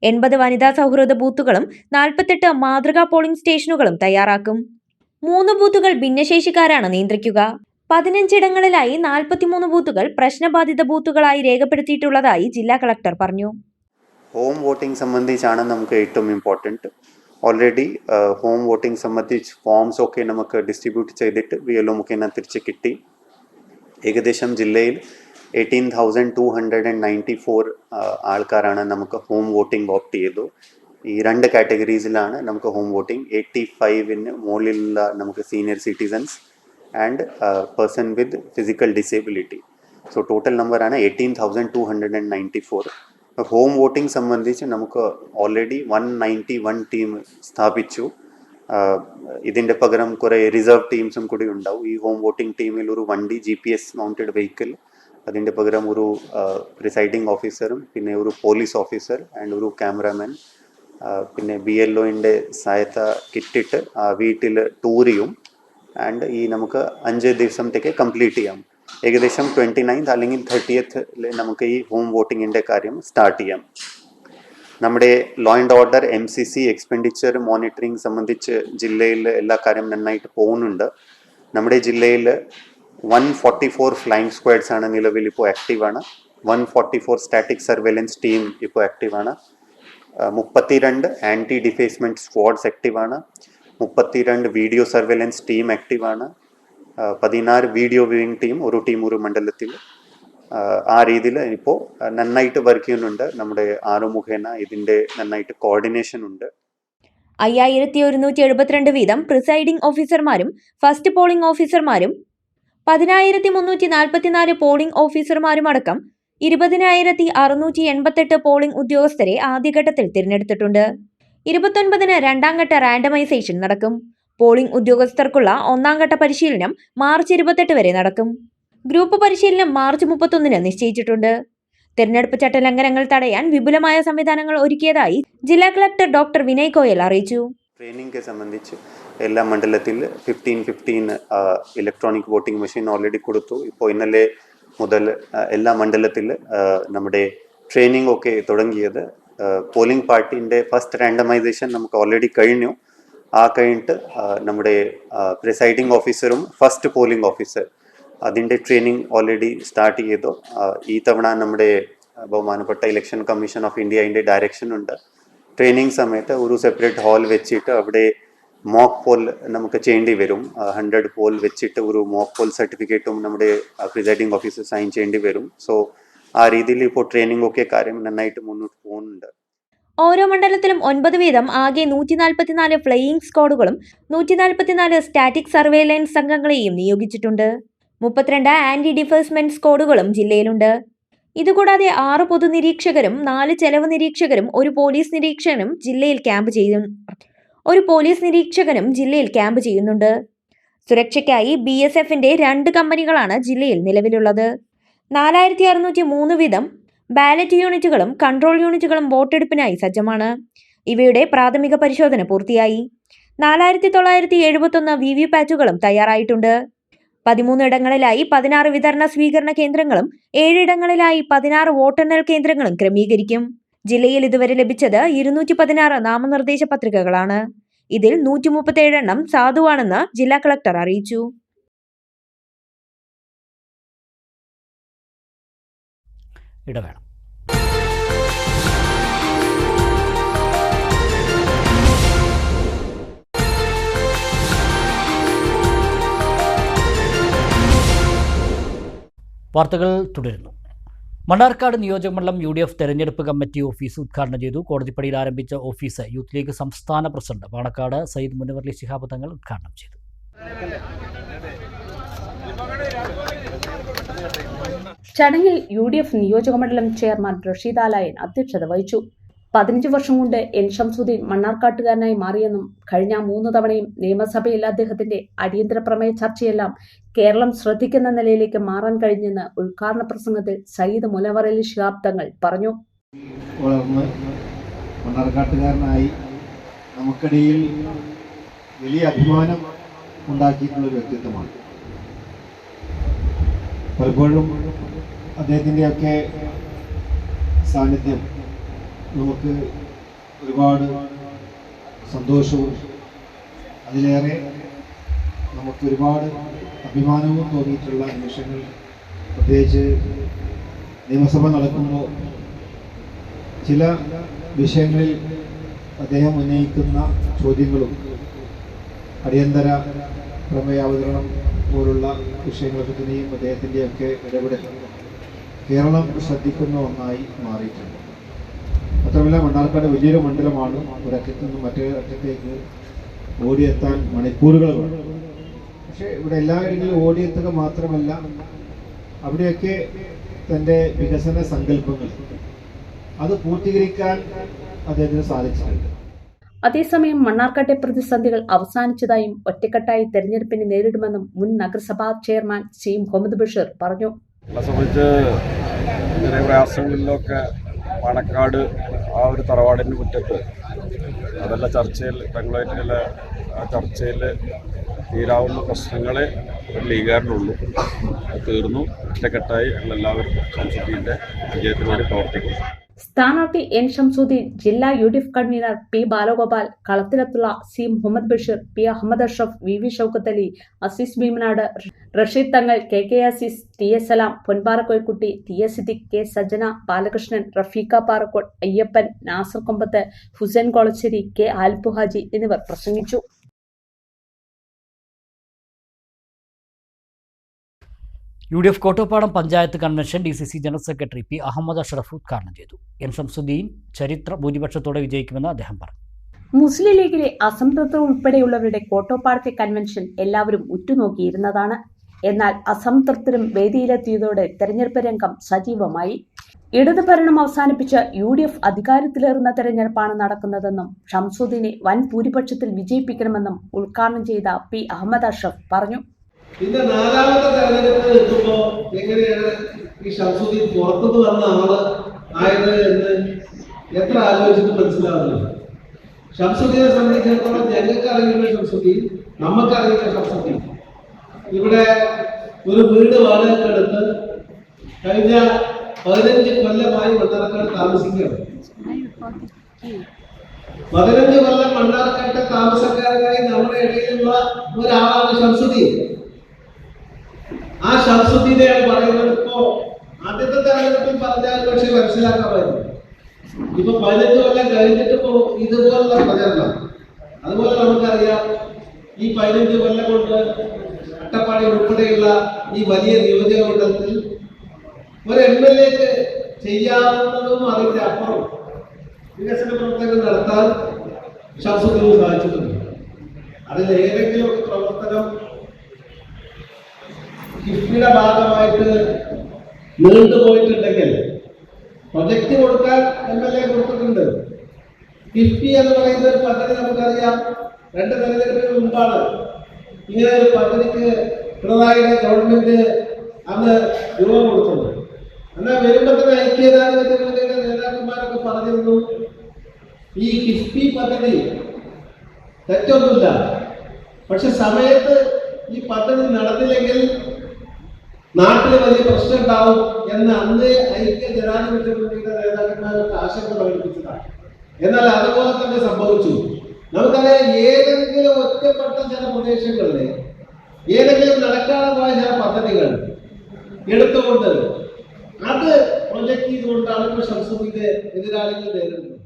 80 വനിതാ സൗഹൃദ ബൂത്തുകളും 48 മാതൃകാ പോളിംഗ് സ്റ്റേഷനുകളും തയ്യാറാക്കും. 3 ബൂത്തുകൾ ഭിന്നശേഷിക്കാരാണ് നിയന്ത്രിക്കുക. 15 ഇടങ്ങളിലായി 43 ബൂത്തുകൾ പ്രശ്നബാധിത ബൂത്തുകളായി രേഖപ്പെടുത്തിയിട്ടുള്ളതായി ജില്ലാ കളക്ടർ പറഞ്ഞു. ഹോം വോട്ടിംഗ് സംബന്ധിച്ചാണ് നമുക്ക് ഏറ്റവും ഇമ്പോർട്ടൻറ്റ്. ഓൾറെഡി ഹോം വോട്ടിംഗ് സംബന്ധിച്ച് ഫോംസ് ഒക്കെ നമുക്ക് ഡിസ്ട്രിബ്യൂട്ട് ചെയ്തിട്ട് BLO മുഖേന തിരിച്ച് കിട്ടി. ഏകദേശം ജില്ലയിൽ 18,294 ആൾക്കാരാണ് നമുക്ക് ഹോം വോട്ടിംഗ് ഓപ്റ്റ് ചെയ്തു. ഈ 2 കാറ്റഗറീസിലാണ് നമുക്ക് ഹോം വോട്ടിംഗ്. 85-ന് മുകളിലുള്ള നമുക്ക് senior citizens and person with physical disability. So total നമ്പറാണ് 18,294. ഹോം വോട്ടിംഗ് സംബന്ധിച്ച് നമുക്ക് ഓൾറെഡി 191 ടീം സ്ഥാപിച്ചു. ഇതിൻ്റെ പകരം കുറേ റിസർവ് ടീംസും കൂടി ഉണ്ടാവും. ഈ ഹോം വോട്ടിംഗ് ടീമിൽ ഒരു വണ്ടി GPS മൗണ്ടഡ് വെഹിക്കിൾ, അതിൻ്റെ പകരം ഒരു പ്രിസൈഡിംഗ് ഓഫീസറും പിന്നെ ഒരു പോലീസ് ഓഫീസർ ആൻഡ് ഒരു ക്യാമറാമാൻ, പിന്നെ BLOൻ്റെ സഹായത കിട്ടിയിട്ട് വീട്ടിൽ ടൂർ ചെയ്യും. ആൻഡ് ഈ നമുക്ക് 5 ദിവസത്തേക്ക് കംപ്ലീറ്റ് ചെയ്യാം. ഏകദേശം 29th അല്ലെങ്കിൽ 30th നമുക്ക് ഈ ഹോം വോട്ടിങ്ങിൻ്റെ കാര്യം സ്റ്റാർട്ട് ചെയ്യാം. നമ്മുടെ law and order MCC expenditure monitoring സംബന്ധിച്ച് ജില്ലയിൽ എല്ലാ കാര്യം നന്നായിട്ട് പോകുന്നുണ്ട്. നമ്മുടെ ജില്ലയിൽ 144 ഫ്ലൈയിങ് സ്ക്വാഡ്സ് ആണ് നിലവിൽ ഇപ്പോൾ ആക്റ്റീവാണ്. 144 സ്റ്റാറ്റിക് സർവൈലൻസ് ടീം ഇപ്പോൾ ആക്റ്റീവാണ്. 32 ആൻറ്റി ഡിഫേസ്മെൻറ്റ് സ്ക്വാഡ്സ് ആക്റ്റീവാണ്. 32 വീഡിയോ സർവൈലൻസ് ടീം ആക്റ്റീവാണ്. 16 വീഡിയോ വ്യൂയിങ് ടീം, ഒരു മണ്ഡലത്തിൽ. ആ രീതിയിൽ ഇപ്പോൾ നന്നായിട്ട് വർക്ക് ചെയ്യുന്നുണ്ട്. നമ്മുടെ മുഖേന ഇതിൻ്റെ നന്നായിട്ട് കോർഡിനേഷൻ ഉണ്ട്. 5172 വീതം പ്രിസൈഡിംഗ് ഓഫീസർമാരും ഫസ്റ്റ് പോളിംഗ് ഓഫീസർമാരും 10344 പോളിംഗ് ഓഫീസർമാരും അടക്കം 20688 പോളിംഗ് ഉദ്യോഗസ്ഥരെ ആദ്യഘട്ടത്തിൽ തിരഞ്ഞെടുത്തിട്ടുണ്ട്. 29-ന് രണ്ടാം ഘട്ട റാൻഡമൈസേഷൻ നടക്കും. പോളിംഗ് ഉദ്യോഗസ്ഥർക്കുള്ള ഒന്നാം ഘട്ട പരിശീലനം മാർച്ച് 28 വരെ നടക്കും. ഗ്രൂപ്പ് പരിശീലനം മാർച്ച് 31-ന് നിശ്ചയിച്ചിട്ടുണ്ട്. തെരഞ്ഞെടുപ്പ് ചട്ടലംഘനങ്ങൾ തടയാൻ വിപുലമായ സംവിധാനങ്ങൾ ഒരുക്കിയതായി ജില്ലാ കളക്ടർ ഡോക്ടർ വിനയ് ഗോയൽ അറിയിച്ചു. ട്രെയിനിങ് സംബന്ധിച്ച് എല്ലാ മണ്ഡലത്തിൽ 15 ഇലക്ട്രോണിക് വോട്ടിംഗ് മെഷീൻ ഓൾറെഡി കൊടുത്തു. ഇപ്പോൾ ഇന്നലെ മുതൽ എല്ലാ മണ്ഡലത്തിൽ നമ്മുടെ ട്രെയിനിങ് ഒക്കെ തുടങ്ങിയത്. പോളിംഗ് പാർട്ടിൻ്റെ ഫസ്റ്റ് റാൻഡമൈസേഷൻ നമുക്ക് ഓൾറെഡി കഴിഞ്ഞു. കഴിഞ്ഞിട്ട് നമ്മുടെ പ്രിസൈഡിംഗ് ഓഫീസറും ഫസ്റ്റ് പോളിംഗ് ഓഫീസർ അതിൻ്റെ ട്രെയിനിങ് ഓൾറെഡി സ്റ്റാർട്ട് ചെയ്തു. ഈ തവണ നമ്മുടെ ബഹുമാനപ്പെട്ട ഇലക്ഷൻ കമ്മീഷൻ ഓഫ് ഇന്ത്യൻ്റെ ഡയറക്ഷൻ ഉണ്ട്. ട്രെയിനിങ് സമയത്ത് ഒരു സെപ്പറേറ്റ് ഹാൾ വെച്ചിട്ട് അവിടെ മോക്ക് പോൾ നമുക്ക് ചെയ്യേണ്ടി വരും. 100 പോൾ വെച്ചിട്ട് ഒരു മോക്ക് പോൾ സർട്ടിഫിക്കറ്റും നമ്മുടെ പ്രിസൈഡിംഗ് ഓഫീസർ സൈൻ ചെയ്യേണ്ടി വരും. സോ ആ രീതിയിൽ ഇപ്പോൾ ട്രെയിനിങ് ഒക്കെ കാര്യം നന്നായിട്ട് മുന്നോട്ട് പോകുന്നുണ്ട്. ഓരോ മണ്ഡലത്തിലും 9 വീതം ആകെ 144 ഫ്ലൈയിംഗ് സ്ക്വാഡുകളും 144 സ്റ്റാറ്റിക് സർവേലൻസ് സംഘങ്ങളെയും നിയോഗിച്ചിട്ടുണ്ട്. 32 ആന്റി ഡിഫേഴ്സ്മെന്റ് സ്ക്വാഡുകളും ജില്ലയിലുണ്ട്. ഇതുകൂടാതെ 6 പൊതുനിരീക്ഷകരും 4 ചെലവ് നിരീക്ഷകരും ഒരു പോലീസ് നിരീക്ഷകനും ജില്ലയിൽ ക്യാമ്പ് ചെയ്യുന്നുണ്ട്. സുരക്ഷയ്ക്കായി BSFന്റെ 2 കമ്പനികളാണ് ജില്ലയിൽ നിലവിലുള്ളത്. 4603 വീതം ബാലറ്റ് യൂണിറ്റുകളും കൺട്രോൾ യൂണിറ്റുകളും വോട്ടെടുപ്പിനായി സജ്ജമാണ്. ഇവയുടെ പ്രാഥമിക പരിശോധന പൂർത്തിയായി. 4971 VVപാറ്റുകളും തയ്യാറായിട്ടുണ്ട്. 13 ഇടങ്ങളിലായി 16 വിതരണ സ്വീകരണ കേന്ദ്രങ്ങളും 7 ഇടങ്ങളിലായി 16 വോട്ടെണ്ണൽ കേന്ദ്രങ്ങളും ക്രമീകരിക്കും. ജില്ലയിൽ ഇതുവരെ ലഭിച്ചത് 216 നാമനിർദ്ദേശ പത്രികകളാണ്. ഇതിൽ 137 എണ്ണം സാധുവാണെന്ന് ജില്ലാ കളക്ടർ അറിയിച്ചു. ഇടവേള. വാർത്തകൾ തുടരുന്നു. മണ്ണാർക്കാട് നിയോജകമണ്ഡലം UDF തെരഞ്ഞെടുപ്പ് കമ്മിറ്റി ഓഫീസ് ഉദ്ഘാടനം ചെയ്തു. കോടതിപ്പടിയിൽ ആരംഭിച്ച ഓഫീസ് യൂത്ത് ലീഗ് സംസ്ഥാന പ്രസിഡന്റ് പാണക്കാട് സയ്യിദ് മുനവർ ശിഹാബ് തങ്ങൾ ഉദ്ഘാടനം ചെയ്തു. ചടങ്ങിൽ UDF നിയോജകമണ്ഡലം ചെയർമാൻ റഷീദ് ആലായൻ അധ്യക്ഷത വഹിച്ചു. 15 വർഷം കൊണ്ട് N ഷംസുദ്ദീൻ മണ്ണാർക്കാട്ടുകാരനായി മാറിയെന്നും കഴിഞ്ഞ 3 തവണയും നിയമസഭയിൽ അദ്ദേഹത്തിന്റെ അടിയന്തര പ്രമേയ ചർച്ചയെല്ലാം കേരളം ശ്രദ്ധിക്കുന്ന നിലയിലേക്ക് മാറാൻ കഴിഞ്ഞെന്ന് ഉദ്ഘാടന പ്രസംഗത്തിൽ സയ്യിദ് മുനവർ ശിഹാബ് തങ്ങൾ പറഞ്ഞു. വളർന്ന് മണ്ണാർക്കാട്ടുകാരനായി നമുക്കിടയിൽ വലിയ അഭിമാനം ഉണ്ടാക്കിയിട്ടുള്ള ഒരു വ്യക്തിത്വമാണ്. പലപ്പോഴും അദ്ദേഹത്തിൻ്റെയൊക്കെ സാന്നിധ്യം നമുക്ക് ഒരുപാട് സന്തോഷവും അതിലേറെ നമുക്ക് ഒരുപാട് അഭിമാനവും തോന്നിയിട്ടുള്ള നിമിഷങ്ങൾ, പ്രത്യേകിച്ച് നിയമസഭ നടക്കുമ്പോൾ ചില വിഷയങ്ങളിൽ അദ്ദേഹം ഉന്നയിക്കുന്ന ചോദ്യങ്ങളും അടിയന്തര പ്രമേയാവതരണം പോലുള്ള വിഷയങ്ങളൊക്കെ തന്നെയും അദ്ദേഹത്തിൻ്റെയൊക്കെ ഇടപെടൽ കേരളം ശ്രദ്ധിക്കുന്ന ഒന്നായി മാറിയിട്ടുണ്ട്. മാത്രമല്ല മണ്ണാർക്കാട് വലിയൊരു മണ്ഡലമാണ്. ഒരറ്റത്തു നിന്നും മറ്റേ അറ്റത്തേക്ക് ഓടിയെത്താൻ മണിക്കൂറുകൾ വേണം. പക്ഷേ ഇവിടെ എല്ലാവരെങ്കിലും ഓടിയെത്തുക മാത്രമല്ല, അവിടെയൊക്കെ തൻ്റെ വികസന സങ്കല്പങ്ങൾ അത് പൂർത്തീകരിക്കാൻ അദ്ദേഹത്തിന് സാധിച്ചിട്ടുണ്ട്. അതേസമയം മണ്ണാർക്കാട്ടെ പ്രതിസന്ധികൾ അവസാനിച്ചതായും ഒറ്റക്കെട്ടായി തെരഞ്ഞെടുപ്പിനെ നേരിടുമെന്നും മുൻ നഗരസഭാ ചെയർമാൻ സി മുഹമ്മദ് ബഷീർ പറഞ്ഞു. സംബന്ധിച്ച് ചെറിയ പ്രയാസങ്ങളിലൊക്കെ പാണക്കാട് ആ ഒരു തറവാടിൻ്റെ മുറ്റത്ത് അതെല്ലാം ചർച്ചയിൽ ബംഗ്ലാറ്റിലെ ചർച്ചയിൽ തീരാവുന്ന പ്രശ്നങ്ങളെ ഒരു ലീഗുകാരനുള്ളൂ. അത് തീർന്നു. ഒറ്റക്കെട്ടായി ഞങ്ങളെല്ലാവരും സംസദീൻ്റെ വിജയത്തിന് വേണ്ടി പ്രവർത്തിക്കുന്നു. സ്ഥാനാർത്ഥി എൻ ഷംസുദ്ദീൻ, ജില്ലാ UDF കൺവീനർ പി ബാലഗോപാൽ, കളത്തിലെത്തുള്ള C Muhammad Basheer, P Ahmed Ashraf, VV Shoukath Ali, Azeez Bheemanad, Rasheed Thangal, KK Azeez, TS സലാം, പൊൻപാറ കോയിക്കുട്ടി, TS സിദ്ദിഖ്, K സജന, ബാലകൃഷ്ണൻ, റഫീഖ പാറക്കോട്, അയ്യപ്പൻ, നാസർ കൊമ്പത്ത്, ഹുസൈൻ കോളശ്ശേരി, K ആൽപ്പു ഹാജി എന്നിവർ പ്രസംഗിച്ചു. UDF Kottopadam panchayat convention DCC general secretary P Ahmed Ashraf ഉദ്ഘാടനം ചെയ്തു. എൻ ഷംസുദ്ദീൻ ചരിത്ര ഭൂരിപക്ഷത്തോടെ വിജയിക്കുമെന്ന് അദ്ദേഹം പറഞ്ഞു. മുസ്ലിം ലീഗിലെ അസംതൃപ്തർ ഉൾപ്പെടെയുള്ളവരുടെ കോട്ടോപ്പാടത്തെ കൺവെൻഷൻ എല്ലാവരും ഉറ്റുനോക്കിയിരുന്നതാണ്. എന്നാൽ അസംതൃപ്തരും വേദിയിലെത്തിയതോടെ തെരഞ്ഞെടുപ്പ് രംഗം സജീവമായി. ഇടത് ഭരണം അവസാനിപ്പിച്ച് UDF അധികാരത്തിലേറുന്ന തെരഞ്ഞെടുപ്പാണ് നടക്കുന്നതെന്നും ഷംസുദ്ദീനെ വൻ ഭൂരിപക്ഷത്തിൽ വിജയിപ്പിക്കണമെന്നും ഉദ്ഘാടനം ചെയ്ത പി അഹമ്മദ് അഷ്റഫ് പറഞ്ഞു. പിന്നെ നാലാമത്തെ തെരഞ്ഞെടുപ്പ് എത്തുമ്പോ എങ്ങനെയാണ് ഈ ഷംസുദ്ദീൻ പുറത്തുനിന്ന് വന്ന ആള് ആയത് എന്ന് എത്ര ആലോചിച്ചിട്ട് മനസ്സിലാവുന്നില്ല. ഷംസുദ്ദീനെ സംബന്ധിച്ചിടത്തോളം ഞങ്ങൾക്ക് അറിയുന്ന ഷംസുദ്ദീൻ, നമുക്കറിയുന്ന ഷംസുദ്ദീൻ ഇവിടെ ഒരു വീട് വാടകയ്ക്കെടുത്ത് കഴിഞ്ഞ 15 കൊല്ലമായി മണ്ണാർക്കാട് താമസിക്കുകയാണ്. 15 കൊല്ലം മണ്ണാർക്കാട്ടെ താമസക്കാരനായി നമ്മുടെ ഇടയിലുള്ള ഒരാളാണ് ഷംസുദ്ദീൻ. ആ ഷംസുദ്ദീനെയാണ് പറയുന്നത്. ഇപ്പോ ആദ്യത്തെ തെരഞ്ഞെടുപ്പിൽ പറഞ്ഞാൽ പക്ഷെ മനസ്സിലാക്കാമായിരുന്നു. ഇപ്പൊ 15 കൊല്ലം കഴിഞ്ഞിട്ട് ഇപ്പോ ഇതുപോലുള്ള പ്രചരണം. അതുപോലെ നമുക്കറിയാം, ഈ 15 കൊല്ലം കൊണ്ട് അട്ടപ്പാടി ഉൾപ്പെടെയുള്ള ഈ വലിയ നിയോജക മണ്ഡലത്തിൽ ഒരു MLAക്ക് ചെയ്യാവുന്നതും അതിന്റെ അപ്പുറം വികസന പ്രവർത്തനങ്ങൾ നടത്താൻ ഷംസുദ്ദീന് സാധിച്ചിട്ടുണ്ട്. അതിൽ ഏതെങ്കിലും പ്രവർത്തനം കിഫ്ബിയുടെ ഭാഗമായിട്ട് നീണ്ടുപോയിട്ടുണ്ടെങ്കിൽ പ്രൊജക്ട് കൊടുക്കാൻ MLA കൊടുത്തിട്ടുണ്ട്. കിഫ്ബി എന്ന് പറയുന്ന ഒരു പദ്ധതി നമുക്കറിയാം, 2 തെരഞ്ഞെടുപ്പിന് മുമ്പാണ് ഇങ്ങനെ ഒരു പദ്ധതിക്ക് പിണറായിയുടെ ഗവൺമെന്റ് അന്ന് രൂപം കൊടുത്തത്. എന്നാൽ വരുമ്പോൾ തന്നെ ഐക്യജനാധിപത്യ മുന്നണിയുടെ നേതാക്കന്മാരൊക്കെ പറഞ്ഞിരുന്നു, ഈ കിഫ്ബി പദ്ധതി തെറ്റൊന്നുമില്ല, പക്ഷെ സമയത്ത് ഈ പദ്ധതി നടന്നില്ലെങ്കിൽ നാട്ടിൽ വലിയ പ്രശ്നം ഉണ്ടാവും എന്ന് അന്ന് ഐക്യ ജനാധിപത്യ മുന്നണിയുടെ നേതാക്കന്മാരൊക്കെ ആശങ്ക പ്രകടിപ്പിച്ചതാണ്. എന്നാൽ അതുപോലെ തന്നെ സംഭവിച്ചു. നമുക്കറിയാം, ഏതെങ്കിലും ഒറ്റപ്പെട്ട ചില പ്രദേശങ്ങളിൽ ഏതെങ്കിലും നടക്കാതെ പോയ ചില പദ്ധതികൾ എടുത്തുകൊണ്ട് അത് പ്രൊജക്ട് ചെയ്തുകൊണ്ടാണ് ഇപ്പോൾ ഷംസുദ്ദീന്റെ എതിരാളികൾ നേരിടുന്നത്.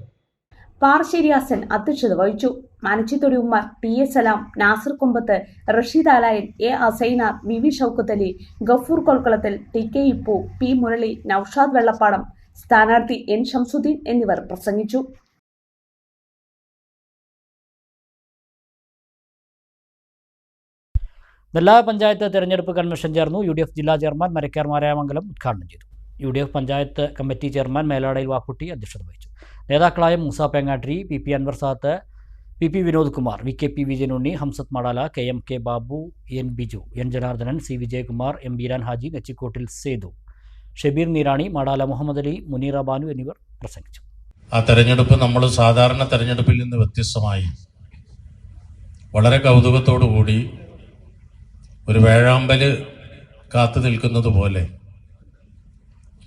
പാറശ്ശേരി ഹസൻ അധ്യക്ഷത വഹിച്ചു. മാനച്ചിത്തൊടി Ummer, TS Salam, Nasar Kombathu, Rasheed Alayan, A Asainar, VV Shoukath Ali, Gafoor കൊൽക്കളത്തിൽ, TK Ippu, P Murali, Naushad Vellappadam, സ്ഥാനാർത്ഥി N ഷംസുദ്ദീൻ എന്നിവർ പ്രസംഗിച്ചു. നെല്ലായ പഞ്ചായത്ത് തെരഞ്ഞെടുപ്പ് കൺവെൻഷൻ ചേർന്നു. UDF ജില്ലാ ചെയർമാൻ മരക്കാർ മാരായമംഗലം ഉദ്ഘാടനം ചെയ്തു. UDF പഞ്ചായത്ത് കമ്മിറ്റി ചെയർമാൻ മേലാടയിൽ വാക്കുട്ടി അധ്യക്ഷത വഹിച്ചു. നേതാക്കളായ മൂസ പേങ്ങാട്രി, PP അൻവർ സാത്ത്, PP Vinod Kumar, VKP Vijayanunni, Hamzath മടാല, KMK Babu, N Biju, N Janardhanan, C Vijayakumar, M Beeran Haji, നെച്ചിക്കോട്ടിൽ Sethu, Shabeer Neerani, മടാല Muhammad Ali, Muneera Banu എന്നിവർ പ്രസംഗിച്ചു. ആ തെരഞ്ഞെടുപ്പ് നമ്മൾ സാധാരണ തെരഞ്ഞെടുപ്പിൽ നിന്ന് വ്യത്യസ്തമായി വളരെ കൗതുകത്തോടു കൂടി ഒരു വേഴാമ്പല് കാത്തു നിൽക്കുന്നത് പോലെ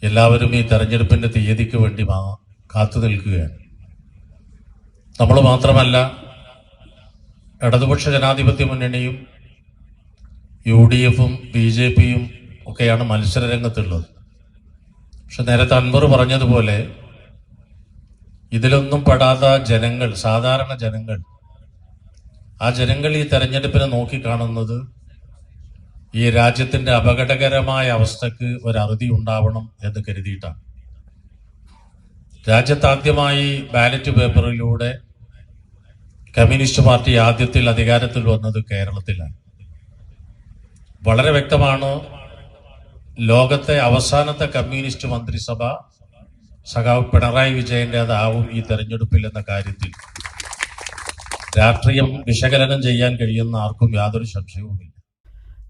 എല്ലാവരും ഈ തെരഞ്ഞെടുപ്പിൻ്റെ തീയതിക്ക് വേണ്ടി കാത്തു നിൽക്കുകയാണ്. നമ്മൾ മാത്രമല്ല, ഇടതുപക്ഷ ജനാധിപത്യ മുന്നണിയും UDFും BJPയും ഒക്കെയാണ് മത്സര രംഗത്തുള്ളത്. പക്ഷെ നേരത്തെ അൻവർ പറഞ്ഞതുപോലെ ഇതിലൊന്നും പെടാത്ത ജനങ്ങൾ, സാധാരണ ജനങ്ങൾ, ആ ജനങ്ങൾ ഈ തെരഞ്ഞെടുപ്പിനെ നോക്കിക്കാണുന്നത് ഈ രാജ്യത്തിന്റെ അപകടകരമായ അവസ്ഥക്ക് ഒരറുതി ഉണ്ടാവണം എന്ന് കരുതിയിട്ടാണ്. രാജ്യത്താദ്യമായി ബാലറ്റ് പേപ്പറിലൂടെ കമ്മ്യൂണിസ്റ്റ് പാർട്ടി ആദ്യത്തിൽ അധികാരത്തിൽ വന്നത് കേരളത്തിലാണ്. വളരെ വ്യക്തമാണ്, ലോകത്തെ അവസാനത്തെ കമ്മ്യൂണിസ്റ്റ് മന്ത്രിസഭ സഖാവ് പിണറായി വിജയൻ്റേതാവും ഈ തെരഞ്ഞെടുപ്പിൽ എന്ന കാര്യത്തിൽ രാഷ്ട്രീയം വിശകലനം ചെയ്യാൻ കഴിയുന്ന ആർക്കും യാതൊരു സംശയവുമില്ല.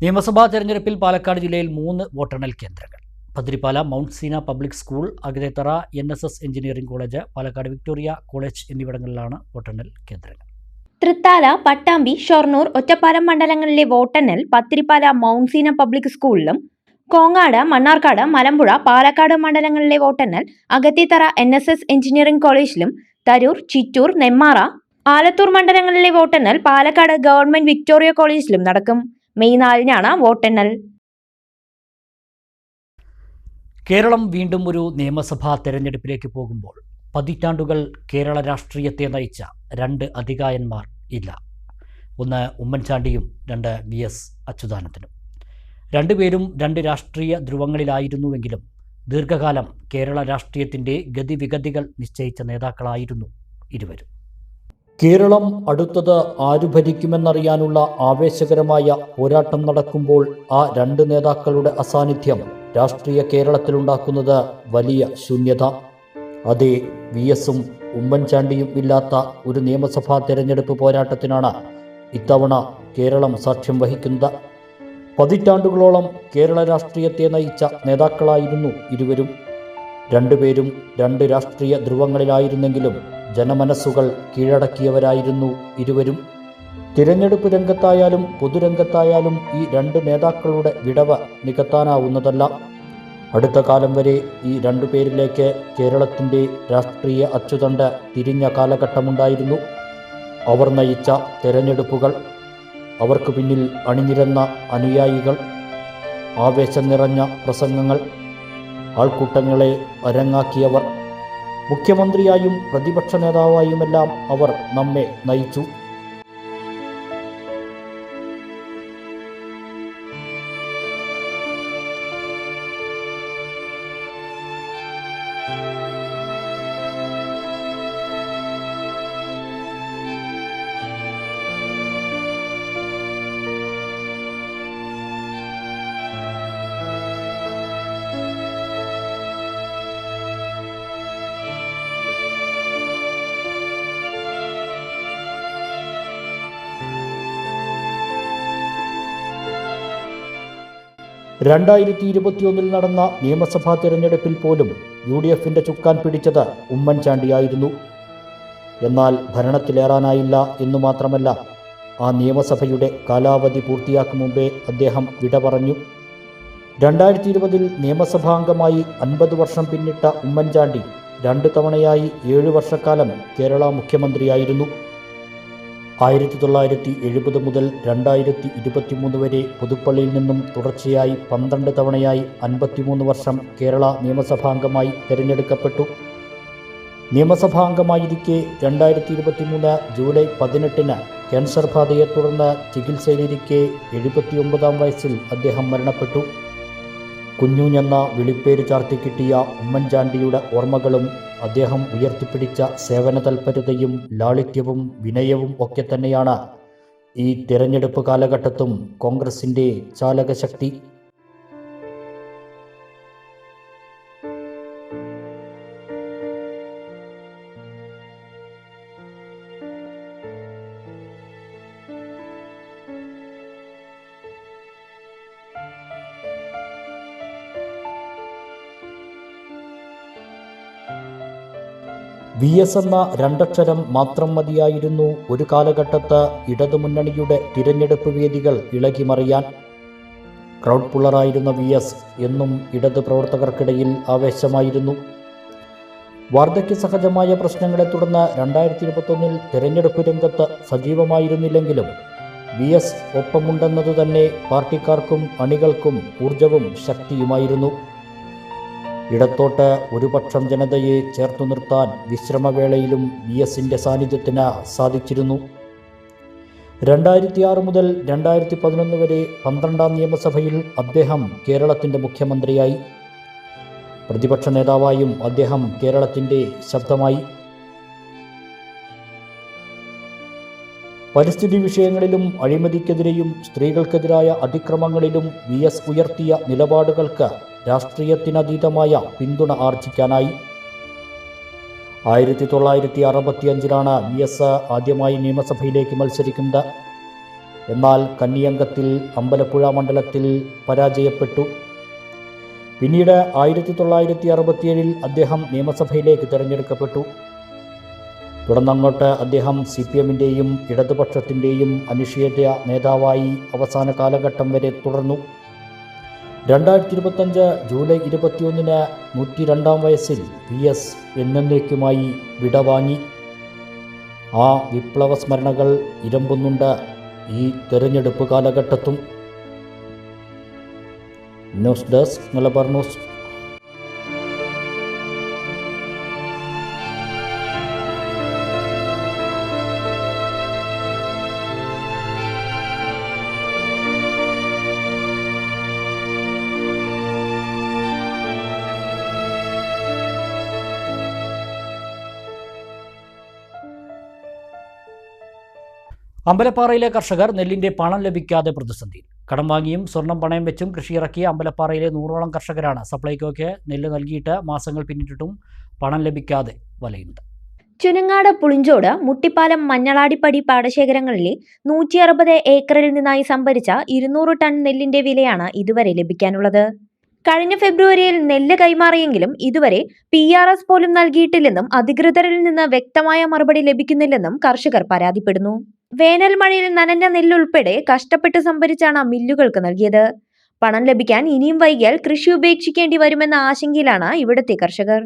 നിയമസഭാ തെരഞ്ഞെടുപ്പിൽ പാലക്കാട് ജില്ലയിൽ 3 വോട്ടെണ്ണൽ കേന്ദ്രങ്ങൾ. Pathirippala mount Seena public school, അഗരേത്തറ NSS engineering college, Palakkad Victoria college എന്നിവിടങ്ങളിലാണ് വോട്ടെണ്ണൽ കേന്ദ്രങ്ങൾ. തൃത്താല, പട്ടാമ്പി, ഷൊർണൂർ, ഒറ്റപ്പാലം മണ്ഡലങ്ങളിലെ വോട്ടെണ്ണൽ പത്തിരിപ്പാല മൗണ്ട് സീന പബ്ലിക് സ്കൂളിലും, കോങ്ങാട്, മണ്ണാർക്കാട്, മലമ്പുഴ, പാലക്കാട് മണ്ഡലങ്ങളിലെ വോട്ടെണ്ണൽ അഗത്തിത്തറ NSS എഞ്ചിനീയറിംഗ് കോളേജിലും, തരൂർ, ചിറ്റൂർ, നെന്മാറ, ആലത്തൂർ മണ്ഡലങ്ങളിലെ വോട്ടെണ്ണൽ പാലക്കാട് ഗവൺമെന്റ് വിക്ടോറിയ കോളേജിലും നടക്കും. മെയ് 4-നാണ് വോട്ടെണ്ണൽ. കേരളം വീണ്ടും ഒരു നിയമസഭാ തെരഞ്ഞെടുപ്പിലേക്ക് പോകുമ്പോൾ പതിറ്റാണ്ടുകൾ കേരള രാഷ്ട്രീയത്തെ നയിച്ച 2 അധികായന്മാർ ഇല്ല. ഒന്ന് ഉമ്മൻചാണ്ടിയും 2 VS അച്യുതാനന്ദനും. രണ്ടുപേരും 2 രാഷ്ട്രീയ ധ്രുവങ്ങളിലായിരുന്നുവെങ്കിലും ദീർഘകാലം കേരള രാഷ്ട്രീയത്തിൻ്റെ ഗതിവിഗതികൾ നിശ്ചയിച്ച നേതാക്കളായിരുന്നു ഇരുവരും. കേരളം അടുത്തത് ആരു ഭരിക്കുമെന്നറിയാനുള്ള ആവേശകരമായ പോരാട്ടം നടക്കുമ്പോൾ ആ 2 നേതാക്കളുടെ അസാന്നിധ്യം രാഷ്ട്രീയ കേരളത്തിലുണ്ടാക്കുന്നത് വലിയ ശൂന്യത. അതേ, VSഉം ഉമ്മൻചാണ്ടിയും ഇല്ലാത്ത ഒരു നിയമസഭാ തെരഞ്ഞെടുപ്പ് പോരാട്ടത്തിനാണ് ഇത്തവണ കേരളം സാക്ഷ്യം വഹിക്കുന്നത്. പതിറ്റാണ്ടുകളോളം കേരള രാഷ്ട്രീയത്തെ നയിച്ച നേതാക്കളായിരുന്നു ഇരുവരും. രണ്ടുപേരും 2 രാഷ്ട്രീയ ധ്രുവങ്ങളിലായിരുന്നെങ്കിലും ജനമനസ്സുകൾ കീഴടക്കിയവരായിരുന്നു ഇരുവരും. തിരഞ്ഞെടുപ്പ് രംഗത്തായാലും പൊതുരംഗത്തായാലും ഈ 2 നേതാക്കളുടെ വിടവ് നികത്താനാവുന്നതല്ല. അടുത്ത കാലം വരെ ഈ 2 പേരിലേക്ക് കേരളത്തിൻ്റെ രാഷ്ട്രീയ അച്ചുതണ്ട് തിരിഞ്ഞ കാലഘട്ടമുണ്ടായിരുന്നു. അവർ നയിച്ച തെരഞ്ഞെടുപ്പുകൾ, അവർക്ക് പിന്നിൽ അണിനിരന്ന അനുയായികൾ, ആവേശം നിറഞ്ഞ പ്രസംഗങ്ങൾ, ആൾക്കൂട്ടങ്ങളെ അരങ്ങാക്കിയവർ, മുഖ്യമന്ത്രിയായും പ്രതിപക്ഷ നേതാവായുമെല്ലാം അവർ നമ്മെ നയിച്ചു. ൽ നടന്ന നിയമസഭാ തിരഞ്ഞെടുപ്പിൽ പോലും UDFന്റെ ചുക്കാൻ പിടിച്ചത് ഉമ്മൻചാണ്ടിയായിരുന്നു. എന്നാൽ ഭരണത്തിലേറാനായില്ല എന്നു മാത്രമല്ല, ആ നിയമസഭയുടെ കാലാവധി പൂർത്തിയാക്കും മുമ്പേ അദ്ദേഹം വിട പറഞ്ഞു. 2020 നിയമസഭാംഗമായി 50 വർഷം പിന്നിട്ട ഉമ്മൻചാണ്ടി 2 തവണയായി 7 വർഷക്കാലം കേരള മുഖ്യമന്ത്രിയായിരുന്നു. 1970 മുതൽ 2023 വരെ പുതുപ്പള്ളിയിൽ നിന്നും തുടർച്ചയായി 12 തവണയായി 53 വർഷം കേരള നിയമസഭാംഗമായി തിരഞ്ഞെടുക്കപ്പെട്ടു. നിയമസഭാംഗമായിരിക്കെ 2023 ജൂലൈ 18 ക്യാൻസർ ബാധയെ തുടർന്ന് ചികിത്സയിലിരിക്കെ 79-ാം വയസ്സിൽ അദ്ദേഹം മരണപ്പെട്ടു. കുഞ്ഞുഞ്ഞെന്ന വിളിപ്പേര് ചാർത്തിക്കിട്ടിയ ഉമ്മൻചാണ്ടിയുടെ ഓർമ്മകളും അദ്ദേഹം ഉയർത്തിപ്പിടിച്ച സേവന തൽപരതയും ലാളിത്യവും വിനയവും ഒക്കെ തന്നെയാണ് ഈ തിരഞ്ഞെടുപ്പ് കാലഘട്ടത്തും കോൺഗ്രസിൻ്റെ ചാലകശക്തി. VS എന്ന 2 അക്ഷരം മാത്രം മതിയായിരുന്നു ഒരു കാലഘട്ടത്ത് ഇടതുമുന്നണിയുടെ തിരഞ്ഞെടുപ്പ് വേദികൾ ഇളകിമറിയാൻ. ക്രൗഡ് പുള്ളറായിരുന്ന VS എന്നും ഇടത് പ്രവർത്തകർക്കിടയിൽ ആവേശമായിരുന്നു. വാർദ്ധക്യ സഹജമായ പ്രശ്നങ്ങളെ തുടർന്ന് 2021 തിരഞ്ഞെടുപ്പ് രംഗത്ത് സജീവമായിരുന്നില്ലെങ്കിലും VS ഒപ്പമുണ്ടെന്നതു തന്നെ പാർട്ടിക്കാർക്കും അണികൾക്കും ഊർജവും ശക്തിയുമായിരുന്നു. ഇടത്തോട്ട് ഒരു പക്ഷം ജനതയെ ചേർത്തു നിർത്താൻ വിശ്രമവേളയിലും VSന്റെ സാന്നിധ്യത്തിന് സാധിച്ചിരുന്നു. 2006 മുതൽ 2011 വരെ 12ാം നിയമസഭയിൽ അദ്ദേഹം കേരളത്തിൻ്റെ മുഖ്യമന്ത്രിയായി. പ്രതിപക്ഷ നേതാവായും അദ്ദേഹം കേരളത്തിൻ്റെ ശബ്ദമായി. പരിസ്ഥിതി വിഷയങ്ങളിലും അഴിമതിക്കെതിരെയും സ്ത്രീകൾക്കെതിരായ അതിക്രമങ്ങളിലും VS ഉയർത്തിയ നിലപാടുകൾക്ക് രാഷ്ട്രീയത്തിനതീതമായ പിന്തുണ ആർജിക്കാനായി. 1965 VS ആദ്യമായി നിയമസഭയിലേക്ക് മത്സരിക്കുന്നത്. എന്നാൽ കന്നിയംഗത്തിൽ അമ്പലപ്പുഴ മണ്ഡലത്തിൽ പരാജയപ്പെട്ടു. പിന്നീട് 1967 അദ്ദേഹം നിയമസഭയിലേക്ക് തിരഞ്ഞെടുക്കപ്പെട്ടു. തുടർന്നങ്ങോട്ട് അദ്ദേഹം CPM-ൻ്റെയും ഇടതുപക്ഷത്തിൻ്റെയും അനിഷേധ്യ നേതാവായി അവസാന കാലഘട്ടം വരെ തുടർന്നു. 2025 ജൂലൈ 21 102-ാം വയസ്സിൽ VS എന്നേക്കുമായി വിടവാങ്ങി. ആ വിപ്ലവ സ്മരണകൾ ഇരമ്പുന്നുണ്ട് ഈ തെരഞ്ഞെടുപ്പ് കാലഘട്ടത്തും. News desk Malabar news. അമ്പലപ്പാറയിലെ കർഷകർ നെല്ലിന്റെ പണം ലഭിക്കാതെ പ്രതിസന്ധിയിൽ. കടം വാങ്ങിയും സ്വർണം പണയം വെച്ചും കൃഷി ഇറക്കിയ അമ്പലപ്പാറയിലെ 100ഓളം കർഷകരാണ് സപ്ലൈകോയ്ക്ക് നെല്ല് നൽകിയിട്ട് മാസങ്ങൾ പിന്നിട്ടിട്ടും പണം ലഭിക്കാതെ വലയുന്നത്. ചുനങ്ങാട്, പുളിഞ്ചോട്, മുട്ടിപ്പാലം, മഞ്ഞളാടിപ്പടി പാടശേഖരങ്ങളിലെ 160 ഏക്കറിൽ നിന്നായി സംഭരിച്ച 200 ടൺ നെല്ലിന്റെ വിലയാണ് ഇതുവരെ ലഭിക്കാനുള്ളത്. കഴിഞ്ഞ ഫെബ്രുവരിയിൽ നെല്ല് കൈമാറിയെങ്കിലും ഇതുവരെ PRS പോലും നൽകിയിട്ടില്ലെന്നും അധികൃതരിൽ നിന്ന് വ്യക്തമായ മറുപടി ലഭിക്കുന്നില്ലെന്നും കർഷകർ പരാതിപ്പെടുന്നു. വേനൽ മഴയിൽ നനഞ്ഞ നെല്ലുൾപ്പെടെ കഷ്ടപ്പെട്ട് സംഭരിച്ചാണ് മില്ലുകൾക്ക് നൽകിയത്. പണം ലഭിക്കാൻ ഇനിയും വൈകിയാൽ കൃഷി ഉപേക്ഷിക്കേണ്ടി വരുമെന്ന ആശങ്കയിലാണ് ഇവിടുത്തെ കർഷകർ.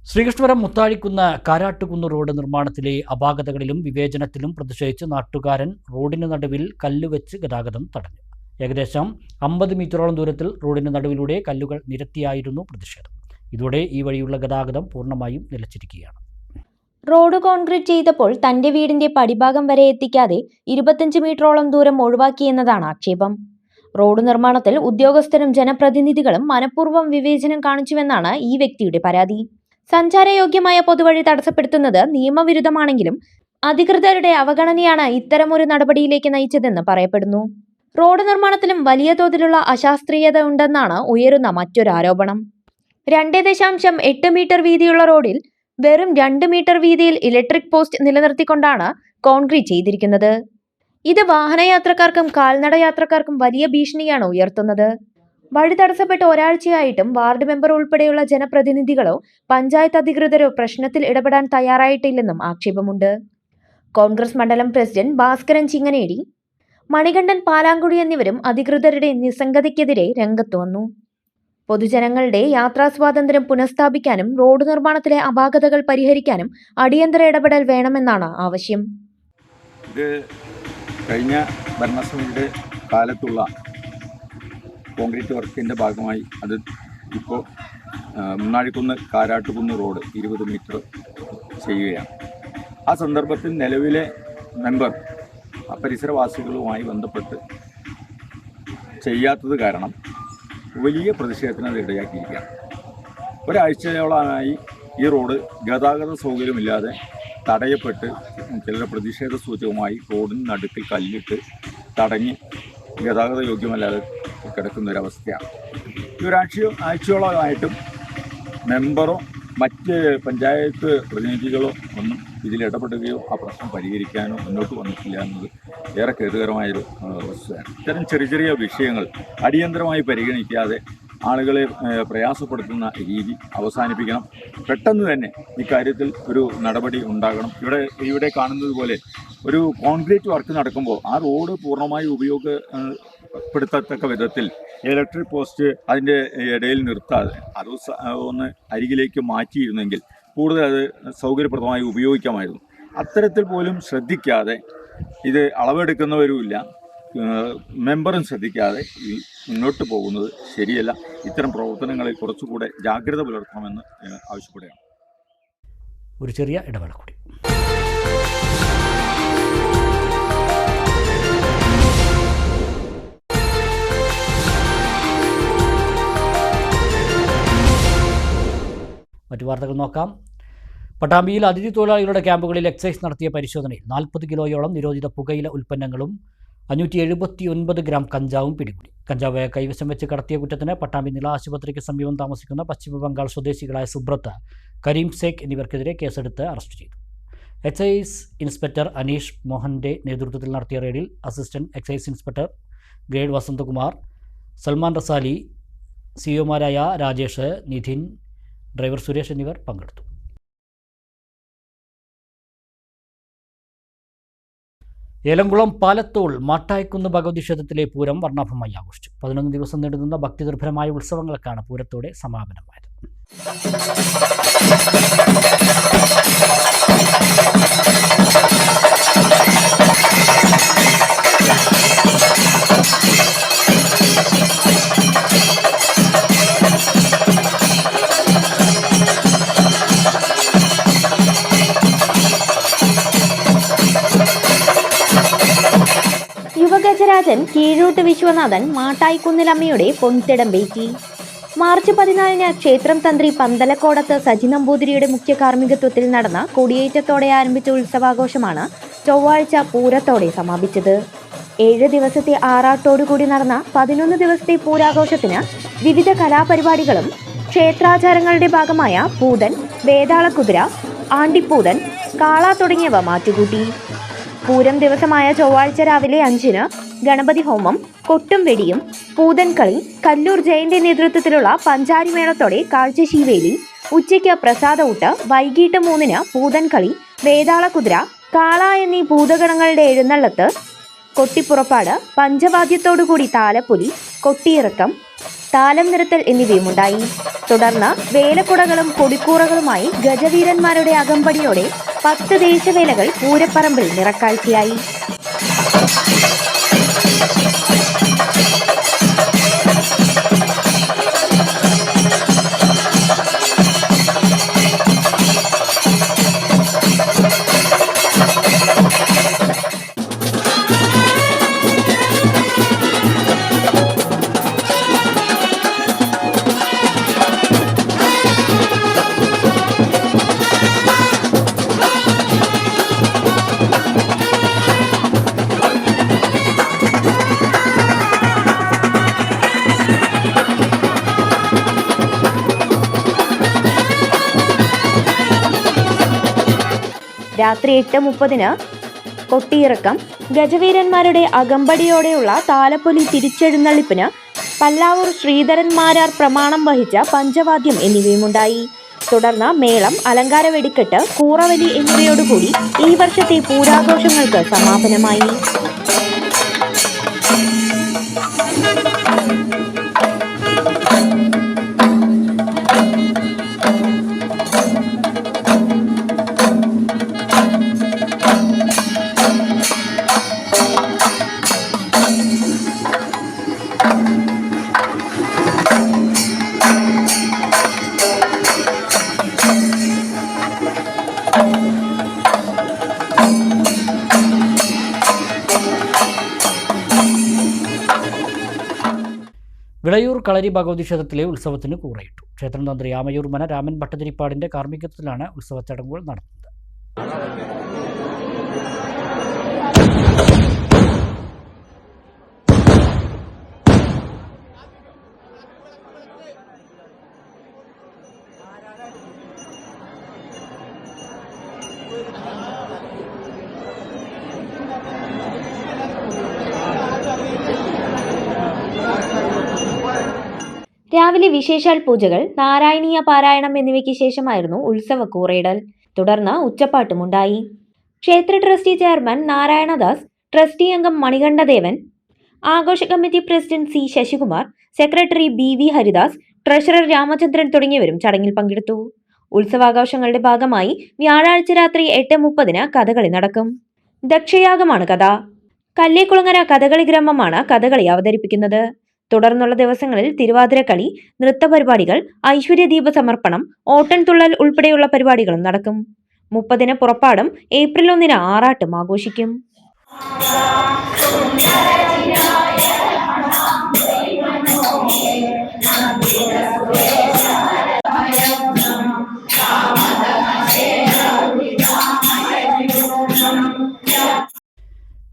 ശ്രീകൃഷ്ണപുരം മുത്താഴിക്കുന്ന് കാരാട്ടുകുന്ന് റോഡ് നിർമ്മാണത്തിലെ അപാകതകളിലും വിവേചനത്തിലും പ്രതിഷേധിച്ച് നാട്ടുകാരൻ റോഡിന് നടുവിൽ കല്ലുവെച്ച് ഗതാഗതം തടഞ്ഞു. ഏകദേശം 50 മീറ്ററോളം ദൂരത്തിൽ റോഡിന് നടുവിലൂടെ കല്ലുകൾ നിരത്തിയായിരുന്നു പ്രതിഷേധം. ഇതോടെ ഈ വഴിയുള്ള ഗതാഗതം പൂർണ്ണമായും നിലച്ചിരിക്കുകയാണ്. റോഡ് കോൺക്രീറ്റ് ചെയ്തപ്പോൾ തന്റെ വീടിന്റെ പടിഭാഗം വരെ എത്തിക്കാതെ 25 മീറ്ററോളം ദൂരം ഒഴിവാക്കിയെന്നതാണ് ആക്ഷേപം. റോഡ് നിർമ്മാണത്തിൽ ഉദ്യോഗസ്ഥരും ജനപ്രതിനിധികളും മനഃപൂർവ്വം വിവേചനം കാണിച്ചുവെന്നാണ് ഈ വ്യക്തിയുടെ പരാതി. സഞ്ചാരയോഗ്യമായ പൊതുവഴി തടസ്സപ്പെടുത്തുന്നത് നിയമവിരുദ്ധമാണെങ്കിലും അധികൃതരുടെ അവഗണനയാണ് ഇത്തരമൊരു നടപടിയിലേക്ക് നയിച്ചതെന്ന് പറയപ്പെടുന്നു. റോഡ് നിർമ്മാണത്തിലും വലിയ തോതിലുള്ള അശാസ്ത്രീയത ഉണ്ടെന്നാണ് ഉയരുന്ന മറ്റൊരു ആരോപണം. 2.8 മീറ്റർ വീതിയുള്ള റോഡിൽ വെറും 2 മീറ്റർ വീതിയിൽ ഇലക്ട്രിക് പോസ്റ്റ് നിലനിർത്തിക്കൊണ്ടാണ് കോൺക്രീറ്റ് ചെയ്തിരിക്കുന്നത്. ഇത് വാഹനയാത്രക്കാർക്കും കാൽനട യാത്രക്കാർക്കും വലിയ ഭീഷണിയാണ് ഉയർത്തുന്നത്. വഴി തടസ്സപ്പെട്ട് ഒരാഴ്ചയായിട്ടും വാർഡ് മെമ്പർ ഉൾപ്പെടെയുള്ള ജനപ്രതിനിധികളോ പഞ്ചായത്ത് അധികൃതരോ പ്രശ്നത്തിൽ ഇടപെടാൻ തയ്യാറായിട്ടില്ലെന്നും ആക്ഷേപമുണ്ട്. കോൺഗ്രസ് മണ്ഡലം പ്രസിഡന്റ് ഭാസ്കരൻ ചിങ്ങനേടി, മണികണ്ഠൻ പാലാങ്കുടി എന്നിവരും അധികൃതരുടെ നിസ്സംഗതയ്ക്കെതിരെ രംഗത്ത് വന്നു. പൊതുജനങ്ങളുടെ യാത്രാ സ്വാതന്ത്ര്യം പുനഃസ്ഥാപിക്കാനും റോഡ് നിർമ്മാണത്തിലെ അപാകതകൾ പരിഹരിക്കാനും അടിയന്തര ഇടപെടൽ വേണമെന്നാണ് ആവശ്യം. ഇത് കഴിഞ്ഞ ഭരണസമിതിയുടെ കാലത്തുള്ള കോൺക്രീറ്റ് വർക്കിൻ്റെ ഭാഗമായി അത് ഇപ്പോൾ മുന്നാഴിക്കുന്ന് കാരാട്ടുകുന്ന് റോഡ് 20 മീറ്റർ ചെയ്യുകയാണ്. ആ സന്ദർഭത്തിൽ നിലവിലെ മെമ്പർ പരിസരവാസികളുമായി ബന്ധപ്പെട്ട് ചെയ്യാത്തത് കാരണം വലിയ പ്രതിഷേധത്തിന് അത് ഇടയാക്കിയിരിക്കുകയാണ്. ഒരാഴ്ചയോളമായി ഈ റോഡ് ഗതാഗത സൗകര്യമില്ലാതെ തടയപ്പെട്ട് ചിലരുടെ പ്രതിഷേധ സൂചകമായി റോഡിന് നടുക്കിൽ കല്ലിട്ട് തടഞ്ഞ് ഗതാഗത യോഗ്യമല്ലാതെ കിടക്കുന്ന ഒരവസ്ഥയാണ്. ഈ ആഴ്ചയോളമായിട്ടും മെമ്പറോ മറ്റ് പഞ്ചായത്ത് പ്രതിനിധികളോ ഒന്നും ഇതിൽ ഇടപെടുകയോ ആ പ്രശ്നം പരിഹരിക്കാനോ മുന്നോട്ട് വന്നിട്ടില്ല എന്നത് ഏറെ ഖേദകരമായൊരു വസ്തുതയാണ്. ഇത്തരം ചെറിയ ചെറിയ വിഷയങ്ങൾ അടിയന്തരമായി പരിഗണിക്കാതെ ആളുകളെ പ്രയാസപ്പെടുത്തുന്ന രീതി അവസാനിപ്പിക്കണം. പെട്ടെന്ന് തന്നെ ഇക്കാര്യത്തിൽ ഒരു നടപടി ഉണ്ടാകണം. ഇവിടെ കാണുന്നത് പോലെ ഒരു കോൺക്രീറ്റ് വർക്ക് നടക്കുമ്പോൾ ആ റോഡ് പൂർണ്ണമായി ഉപയോഗപ്പെടുത്തത്തക്ക വിധത്തിൽ ഇലക്ട്രിക് പോസ്റ്റ് അതിൻ്റെ ഇടയിൽ നിർത്താതെ അത് ഒന്ന് അരികിലേക്ക് മാറ്റിയിരുന്നെങ്കിൽ കൂടുതൽ അത് സൗകര്യപ്രദമായി ഉപയോഗിക്കാമായിരുന്നു. അത്തരത്തിൽ പോലും ശ്രദ്ധിക്കാതെ ഇത് അളവെടുക്കുന്നവരുമില്ല, മെമ്പറും ശ്രദ്ധിക്കാതെ മുന്നോട്ട് പോകുന്നത് ശരിയല്ല. ഇത്തരം പ്രവർത്തനങ്ങളിൽ കുറച്ചുകൂടെ ജാഗ്രത പുലർത്തണമെന്ന് ആവശ്യപ്പെടുകയാണ്. ഒരു ചെറിയ ഇടവേള കൂടി. മറ്റു വാർത്തകൾ നോക്കാം. പട്ടാമ്പിയിൽ അതിഥി തൊഴിലാളികളുടെ ക്യാമ്പുകളിൽ എക്സൈസ് നടത്തിയ പരിശോധനയിൽ 40 കിലോയോളം നിരോധിത പുകയില ഉൽപ്പന്നങ്ങളും 579 ഗ്രാം കഞ്ചാവും പിടികൂടി. കഞ്ചാവ് കൈവശം വെച്ച് കടത്തിയ കുറ്റത്തിന് പട്ടാമ്പി നില ആശുപത്രിക്ക് സമീപം താമസിക്കുന്ന പശ്ചിമ ബംഗാൾ സ്വദേശികളായ സുബ്രത്ത്, കരീം സേഖ് എന്നിവർക്കെതിരെ കേസെടുത്ത് അറസ്റ്റ് ചെയ്തു. എക്സൈസ് ഇൻസ്പെക്ടർ അനീഷ് മോഹന്റെ നേതൃത്വത്തിൽ നടത്തിയ റെയ്ഡിൽ assistant excise inspector grade Vasanthakumar, Salman റസാലി, സിഒമാരായ രാജേഷ്, നിധിൻ, ഡ്രൈവർ സുരേഷ് എന്നിവർ പങ്കെടുത്തു. ഏലംകുളം പാലത്തോൾ മാട്ടായിക്കുന്ന് ഭഗവതി ക്ഷേത്രത്തിലെ പൂരം വർണ്ണാഭമായി ആഘോഷിച്ചു. 11 ദിവസം നീണ്ടുനിന്ന ഭക്തിനിർഭരമായ ഉത്സവങ്ങൾക്കാണ് പൂരത്തോടെ സമാപനമായത്. യുവഗജരാജൻ കീഴൂട്ട് വിശ്വനാഥൻ മാട്ടായിക്കുന്നിലമ്മയുടെ പൊൻതിടം പേറ്റി. മാർച്ച് 14-ന് ക്ഷേത്രം തന്ത്രി പന്തലക്കോടത്ത് സജി നമ്പൂതിരിയുടെ മുഖ്യ കാർമ്മികത്വത്തിൽ നടന്ന കൊടിയേറ്റത്തോടെ ആരംഭിച്ച ഉത്സവാഘോഷമാണ് ചൊവ്വാഴ്ച പൂരത്തോടെ സമാപിച്ചത്. 7 ദിവസത്തെ ആറാട്ടോടുകൂടി നടന്ന 11 ദിവസത്തെ പൂരാഘോഷത്തിന് വിവിധ കലാപരിപാടികളും ക്ഷേത്രാചാരങ്ങളുടെ ഭാഗമായ പൂതൻ, വേതാളക്കുതിര, ആണ്ടിപ്പൂതൻ, കാള തുടങ്ങിയവ മാറ്റുകൂട്ടി. പൂരം ദിവസമായ ചൊവ്വാഴ്ച രാവിലെ 5-ന് ഗണപതി ഹോമം, കൊട്ടും വെടിയും, പൂതൻകളി, കല്ലൂർ ജയന്റെ നേതൃത്വത്തിലുള്ള പഞ്ചാരിമേളത്തോടെ കാഴ്ചശീവേലി, ഉച്ചയ്ക്ക് പ്രസാദഊട്ട്, വൈകിട്ട് 3-ന് പൂതൻകളി, വേതാളക്കുതിര, കാള എന്നീ ഭൂതഗണങ്ങളുടെ എഴുന്നള്ളത്ത്, കൊട്ടിപ്പുറപ്പാട്, പഞ്ചവാദ്യത്തോടുകൂടി താലപ്പൊലി, കൊട്ടിയിറക്കം, താലം നിരത്തൽ എന്നിവയുമുണ്ടായി. തുടർന്ന് വേലക്കുടകളും കൊടിക്കൂറകളുമായി ഗജവീരന്മാരുടെ അകമ്പടിയോടെ 10 ദേശവേലകൾ പൂരപ്പറമ്പിൽ നിറക്കാഴ്ചയായി. രാത്രി 8:30-ന് കൊട്ടിയിറക്കം, ഗജവീരന്മാരുടെ അകമ്പടിയോടെയുള്ള താലപ്പൊലി തിരിച്ചെഴുന്നള്ളിപ്പിന് പല്ലാവൂർ ശ്രീധരൻ മാരാർ പ്രമാണം വഹിച്ച പഞ്ചവാദ്യം എന്നിവയുമുണ്ടായി. തുടർന്ന് മേളം, അലങ്കാര വെടിക്കെട്ട്, കൂറവലി എന്നിവയോടുകൂടി ഈ വർഷത്തെ പൂരാഘോഷങ്ങൾക്ക് സമാപനമായി. വിളയൂർ കളരി ഭഗവതി ക്ഷേത്രത്തിലെ ഉത്സവത്തിന് കൂറയിട്ടു. ക്ഷേത്രം തന്ത്രി ആമയൂർ മന രാമൻ ഭട്ടതിരിപ്പാടിന്റെ കാർമ്മികത്വത്തിലാണ് ഉത്സവ ചടങ്ങുകൾ നടന്നത്. രാവിലെ വിശേഷാൽ പൂജകൾ, നാരായണീയ പാരായണം എന്നിവയ്ക്ക് ശേഷമായിരുന്നു ഉത്സവ കൂറയിടൽ. തുടർന്ന് ഉച്ചപ്പാട്ടുമുണ്ടായി. ക്ഷേത്ര ട്രസ്റ്റി ചെയർമാൻ നാരായണദാസ്, ട്രസ്റ്റി അംഗം മണികണ്ഠദേവൻ, ആഘോഷ committee president C Sasikumar, secretary BV Haridas, treasurer Ramachandran തുടങ്ങിയവരും ചടങ്ങിൽ പങ്കെടുത്തു. ഉത്സവാഘോഷങ്ങളുടെ ഭാഗമായി വ്യാഴാഴ്ച രാത്രി 8:30-ന് കഥകളി നടക്കും. ദക്ഷയാഗമാണ് കഥ. കല്ലേക്കുളങ്ങര കഥകളി ഗ്രാമമാണ് കഥകളി അവതരിപ്പിക്കുന്നത്. തുടർന്നുള്ള ദിവസങ്ങളിൽ തിരുവാതിരക്കളി, നൃത്തപരിപാടികൾ, ഐശ്വര്യദീപ സമർപ്പണം, ഓട്ടൻതുള്ളൽ ഉൾപ്പെടെയുള്ള പരിപാടികളും നടക്കും. 30-ന് പുറപ്പാടും ഏപ്രിൽ 1-ന് ആറാട്ടും ആഘോഷിക്കും.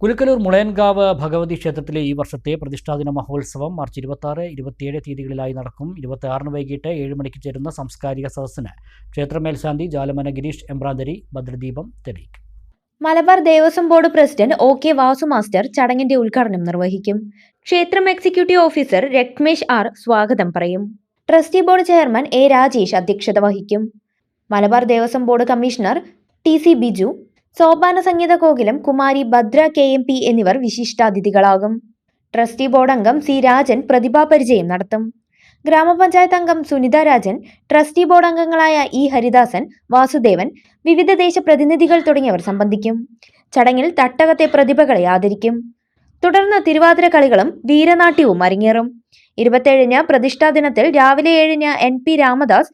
കുലുക്കലൂർ മുളയൻകാവ് ഭഗവതി ക്ഷേത്രത്തിലെ ഈ വർഷത്തെ പ്രതിഷ്ഠാദിന മഹോത്സവം മാർച്ച് 26, 27 തീയതികളിലായി നടക്കും. 26 വൈകിട്ട് 7 മണിക്ക് ചേരുന്ന സാംസ്കാരിക സദസ്സിന് ക്ഷേത്ര മേൽശാന്തി ജാലമന ഗിരീഷ് എമ്പ്രാന്തരി ഭദ്രദീപം തെളിയിക്കും. Malabar Devaswom board president OK Vasu master ചടങ്ങിന്റെ ഉദ്ഘാടനം നിർവഹിക്കും. ക്ഷേത്രം എക്സിക്യൂട്ടീവ് ഓഫീസർ രത്മേഷ് R സ്വാഗതം പറയും. Trustee board chairman A Rajesh അധ്യക്ഷത വഹിക്കും. Malabar Devaswom board commissioner TC Biju, സോപാന സംഗീത കോകിലം കുമാരി ഭദ്ര KMP എന്നിവർ വിശിഷ്ടാതിഥികളാകും. ട്രസ്റ്റി ബോർഡ് അംഗം C രാജൻ പ്രതിഭാപരിചയം നടത്തും. ഗ്രാമപഞ്ചായത്ത് അംഗം സുനിത രാജൻ, ട്രസ്റ്റി ബോർഡ് അംഗങ്ങളായ E ഹരിദാസൻ, വാസുദേവൻ, വിവിധ ദേശ പ്രതിനിധികൾ തുടങ്ങിയവർ സംബന്ധിക്കും. ചടങ്ങിൽ തട്ടകത്തെ പ്രതിഭകളെ ആദരിക്കും. തുടർന്ന് തിരുവാതിര കളികളും വീരനാട്യവും അരങ്ങേറും. 27 പ്രതിഷ്ഠാ ദിനത്തിൽ രാവിലെ 7 NP രാമദാസ്,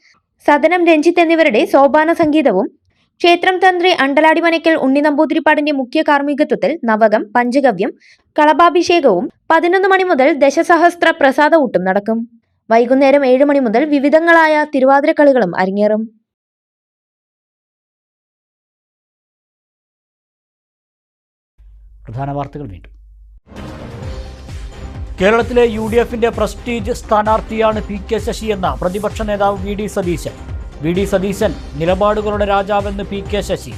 സദനം രഞ്ജിത്ത് എന്നിവരുടെ സോപാന സംഗീതവും ക്ഷേത്രം തന്ത്രി അണ്ടലാടി മനയ്ക്കൽ ഉണ്ണി നമ്പൂതിരിപ്പാടിന്റെ മുഖ്യ കാർമ്മികത്വത്തിൽ നവകം, പഞ്ചഗവ്യം, കളഭാഭിഷേകവും 11 മണി മുതൽ ദശസഹസ്ര പ്രസാദ ഊട്ടും നടക്കും. വൈകുന്നേരം 7 മണി മുതൽ വിവിധങ്ങളായ തിരുവാതിര കളികളും അരങ്ങേറും. പ്രധാന വാർത്തകൾ വീണ്ടും. കേരളത്തിലെ UDFന്റെ പ്രസ്റ്റീജ് സ്ഥാനാർത്ഥിയാണ് PK ശശി എന്ന പ്രതിപക്ഷ നേതാവ് വി ഡി സതീശൻ നിലപാടുകളുടെ രാജാവെന്ന് PK ശശി.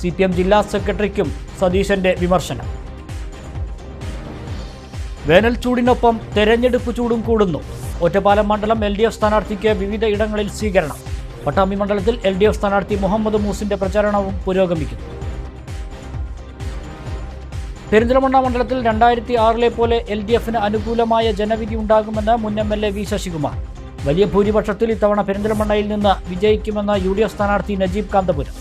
CPM ജില്ലാ സെക്രട്ടറിക്കും സതീശന്റെ വിമർശനം. വേനൽ ചൂടിനൊപ്പം തെരഞ്ഞെടുപ്പ് ചൂടും കൂടുന്നു. ഒറ്റപ്പാലം മണ്ഡലം LDF സ്ഥാനാർത്ഥിക്ക് വിവിധ ഇടങ്ങളിൽ സ്വീകരണം. പട്ടാമ്പി മണ്ഡലത്തിൽ LDF സ്ഥാനാർത്ഥി മുഹമ്മദ് മൂസിന്റെ പ്രചാരണവും പുരോഗമിക്കുന്നു. പെരിന്തൽമണ്ണ മണ്ഡലത്തിൽ 2006 പോലെ LDFന് അനുകൂലമായ ജനവിധി ഉണ്ടാകുമെന്ന് മുൻ MLA വി ശശികുമാർ. വലിയ ഭൂരിപക്ഷത്തിൽ ഇത്തവണ പെരിന്തൽമണ്ണയിൽ നിന്ന് വിജയിക്കുമെന്ന UDF സ്ഥാനാർത്ഥി നജീബ് കാന്തപുരം.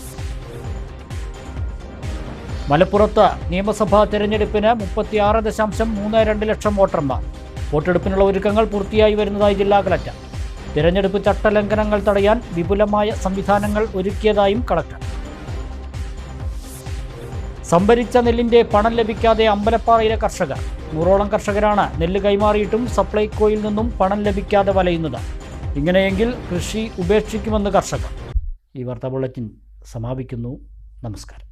മലപ്പുറത്ത് നിയമസഭാ തെരഞ്ഞെടുപ്പിന് 36.32 ലക്ഷം വോട്ടർമാർ. വോട്ടെടുപ്പിനുള്ള ഒരുക്കങ്ങൾ പൂർത്തിയായി വരുന്നതായി ജില്ലാ കളക്ടർ. തെരഞ്ഞെടുപ്പ് ചട്ടലംഘനങ്ങൾ തടയാൻ വിപുലമായ സംവിധാനങ്ങൾ ഒരുക്കിയതായും കളക്ടർ. സംഭരിച്ച നെല്ലിന്റെ പണം ലഭിക്കാതെ അമ്പലപ്പാറയിലെ കർഷകർ. 100ഓളം കർഷകരാണ് നെല്ല് കൈമാറിയിട്ടും സപ്ലൈകോയിൽ നിന്നും പണം ലഭിക്കാതെ വലയുന്നത്. ഇങ്ങനെയെങ്കിൽ കൃഷി ഉപേക്ഷിക്കുമെന്ന് കർഷകർ. ഈ വാർത്താ ബുള്ളറ്റിൻ സമാപിക്കുന്നു. നമസ്കാരം.